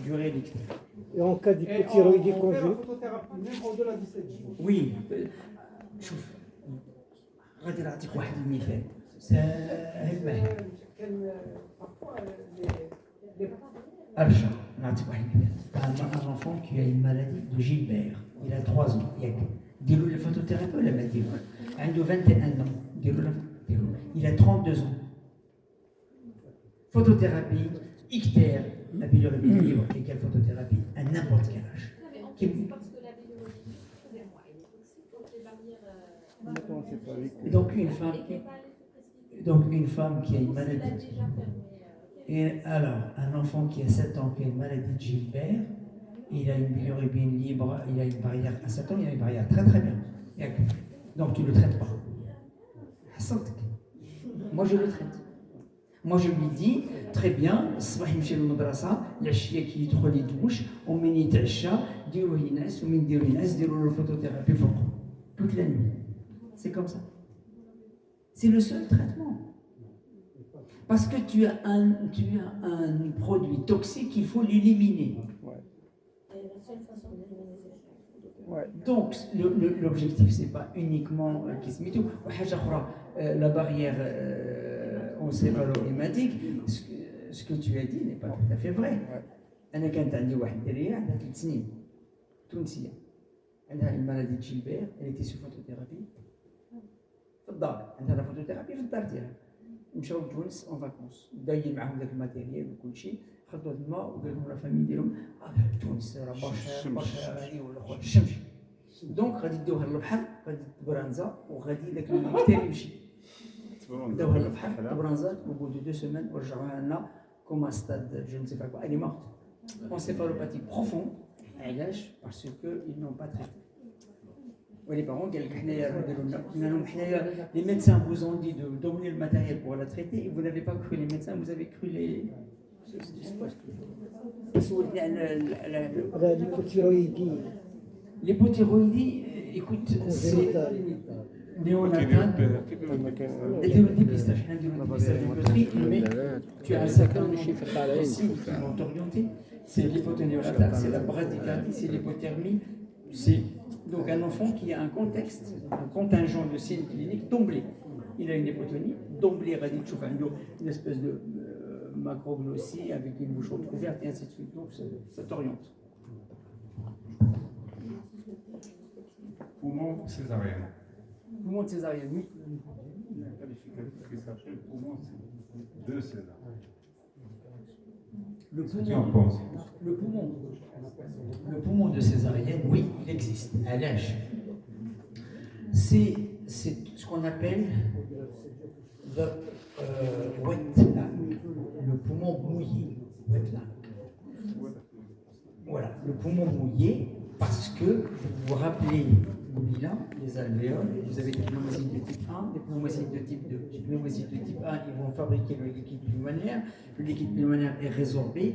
durer l'ictère. Et en cas Et d'hypothyroïdie on fait la conjugée, photothérapie même au-delà de 7 jours. Oui, شوف غادي نعطيك واحد المثال ساهل معايا Parfois, Archa, نعطيك واحد المثال un enfant qui a une maladie de Gilbert, il a 3 ans, ديروا له الفوتوثيرابي ولا ما ديروها؟ عنده 21 ans, ديروا له il a 32 ans. Photothérapie, ictère, la bilirubine libre, et quelle photothérapie à n'importe quel âge. Non, mais en fait, c'est parce que la bilirubine, excusez-moi, elle est toxique, donc les barrières. Maintenant, c'est pas avec- Donc une femme qui a une Elle a maladie. déjà fermé. Et alors, un enfant qui a 7 ans, qui a une maladie de Gilbert, il a une bilirubine libre, il a une barrière à 7 ans, il a une barrière très très bien. Donc tu ne le traites pas. Moi je le traite. Moi je lui dis, très bien, الصباح يمشي للمدرسة، العشية كي يدخل يدوش، ومن يتعشى ديروا ينعس، ومن ديروا ينعس ديروا له الفوتوثيرابي فوق. Toute la nuit. C'est comme ça. C'est le seul traitement. Parce que tu as un produit toxique, il faut l'éliminer. Et la seule façon d'éliminer ces choses. Ouais. Donc, l'objectif, c'est pas uniquement qui se met tout. La barrière encéphalo-hématique, ce que tu as dit n'est pas tout à fait vrai. أنا كانت عندي واحد الدرية عندها 3 سنين تونسية عندها المالادي de Gilbert elle était sous photothérapie في الدار عندها لا فوتوثيرابي في الدار ديالها مشاو لتونس اون فاكونس دايين معاهم داك الماتيريال وكل شيء خدوا الماء وقال لهم لا فامي ديالهم تونس راه برشا غالي ولا خويا الشمس دونك غادي ديوها للبحر غادي تبرانزا وغادي داك البكتيري يمشي داوها للبحر تبرانزات وبو دو 2 سيمين ورجعوها لنا كوم ستاد جو نسي با كوا elle est morte encéphalopathie profonde علاش parce que ils n'ont pas traité les parents les médecins vous ont dit de donner le matériel pour la traiter et vous n'avez pas cru les médecins, vous avez cru les l'hypothyroïdie, écoute, c'est néonatal, le dépistage, mais tu as un certain nombre de signes qui vont t'orienter, c'est l'hypotonéonatal, c'est la bradycardie, c'est l'hypothermie, c'est donc un enfant qui a un contexte, un contingent de signes cliniques d'emblée. Il a une hypotonie, d'emblée une espèce de macroglossie avec une bouche ouverte et ainsi de suite. Donc ça t'oriente. Poumon césarienne. Poumon césarienne, oui. La qualificatif qui s'appelle poumon de césarienne. Le Tu en penses? Le poumon de césarienne, oui, il existe, à l'âge. C'est ce qu'on appelle le wet lung, le poumon mouillé. Wet lung. Voilà, le poumon mouillé, parce que vous vous rappelez le bilan, les alvéoles, vous avez des pneumocytes de type 1, des pneumocytes de type 2. Les pneumocytes de type 1, ils vont fabriquer le liquide pulmonaire. Le liquide pulmonaire est résorbé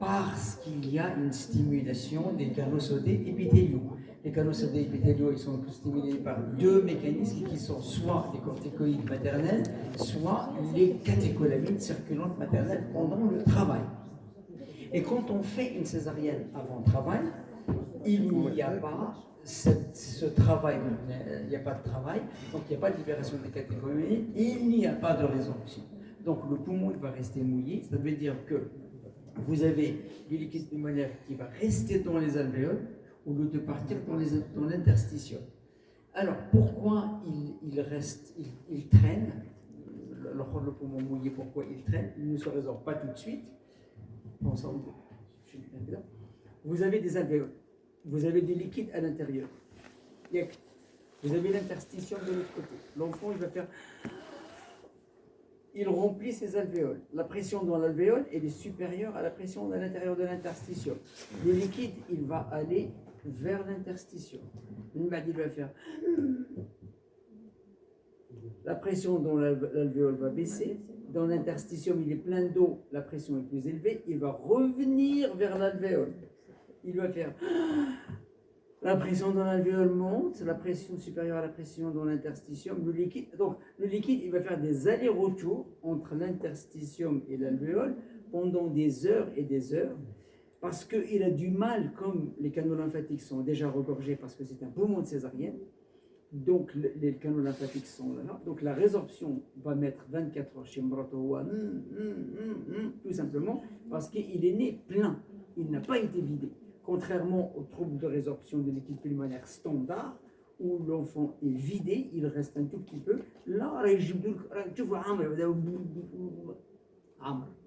parce qu'il y a une stimulation des canaux sodés épithéliaux. Les canaux sodés épithéliaux, ils sont stimulés par 2 mécanismes qui sont soit les corticoïdes maternels, soit les catécholamines circulantes maternelles pendant le travail. Et quand on fait une césarienne avant le travail, il n'y a pas ce travail, il n'y a pas de travail, donc il n'y a pas de libération des catécholamines, il n'y a pas de résorption. Donc le poumon il va rester mouillé, ça veut dire que vous avez du liquide pulmonaire qui va rester dans les alvéoles au lieu de partir dans l'interstitium. Alors pourquoi il traîne, le poumon mouillé, pourquoi il traîne? Il ne se résorbe pas tout de suite. Vous avez des alvéoles, vous avez du liquide à l'intérieur. Vous avez l'interstitium de l'autre côté. L'enfant il va faire... Il remplit ses alvéoles. La pression dans l'alvéole elle est supérieure à la pression à l'intérieur de l'interstitium. Le liquide, il va aller vers l'interstitium. Il va faire... La pression dans l'alvéole va baisser. Dans l'interstitium, il est plein d'eau, la pression est plus élevée. Il va revenir vers l'alvéole. Il va faire... La pression dans l'alvéole monte, la pression supérieure à la pression dans l'interstitium, le liquide. Donc, le liquide, il va faire des allers-retours entre l'interstitium et l'alvéole pendant des heures et des heures, parce qu'il a du mal, comme les canaux lymphatiques sont déjà regorgés, parce que c'est un poumon de césarienne, donc les canaux lymphatiques sont là. Donc, la résorption va mettre 24 heures chez Mratoua, tout simplement, parce qu'il est né plein, il n'a pas été vidé. Contrairement aux troubles de résorption de liquide pulmonaire standard, où l'enfant est vidé, il reste un tout petit peu. Là,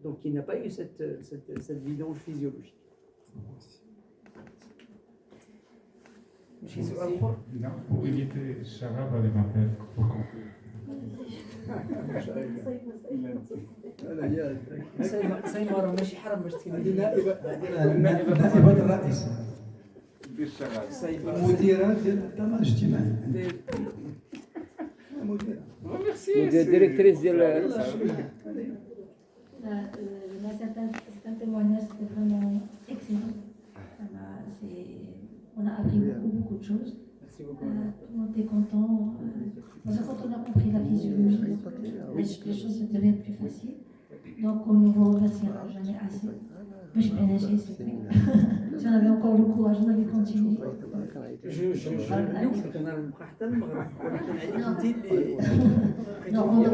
donc il n'a pas eu cette vidange physiologique. Non, pour éviter charab alimentaire, pour conclure. سيمارة ماشي حرام باش تكلم النائبة الرئيسة دير شغال. المديرة ديال الضمان الاجتماعي مديرة ديريكتريس ديال C'est un témoignage, c'était vraiment excellent. On a appris beaucoup de choses. Merci beaucoup. Tout le monde est content. Parce que quand on a compris la physiologie, les choses se deviennent plus faciles. Donc on ne vous remerciera jamais assez. باش بقينا جاي si on avait encore le courage on avait continué اليوم كنا نبقى حتى المغرب ولكن عليك انت اللي non on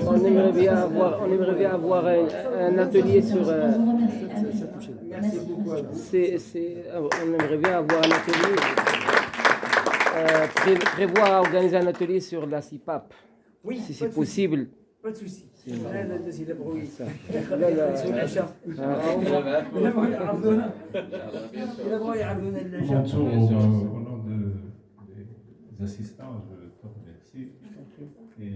On aimerait bien avoir un atelier sur. je vous remercie Merci beaucoup à vous. On aimerait bien avoir un atelier. Prévoir organiser un atelier sur la CIPAP, Oui, si c'est possible. pas de souci. هذا الذي لا بغوا لا لا يسووا العشاء الا بغوا يعرضونا الا بغوا يعرضونا العشاء Bonjour, au nom des assistants, je te remercie. Et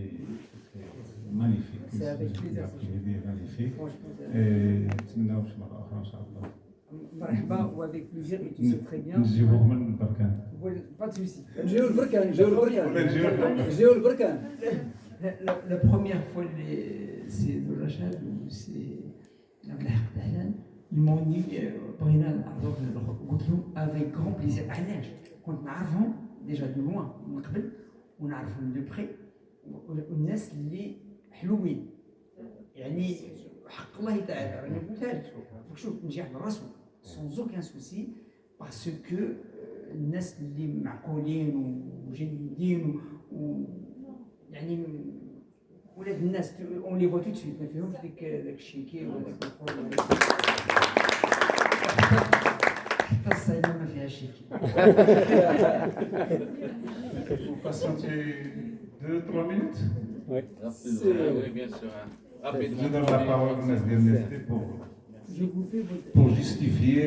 c'était magnifique. C'est avec plaisir. L'après-midi est magnifique. Franchement, Et نتمناو شي مرة أخرى إن شاء الله. مرحبا وافيك بليزير et tu sais très bien. نجيبوك من البركان. Pas de souci. نجيو البركان نجيو البركان نجيو البركان. La première fois, c'est de l'achat ou c'est ils m'ont dit بغينا نعرضوك قلت لهم avec grand plaisir. علاش؟ كنت نعرفهم ديجا de loin من قبل ونعرفهم دو بري والناس اللي حلوين يعني حق الله تعالى راني قلتها لك شوف نجي على راسهم sans aucun souci parce que الناس اللي معقولين وجيدين يعني ولاد الناس اون لي فوا تو سويت ما فيهمش داك الشيكي ولا داك حتى الصينه ما فيهاش شيكي. Vous patientez 2-3 minutes. Oui. Oui, bien sûr. Je donne la parole à Nas Dernesté Je vous fais votre pour justifier.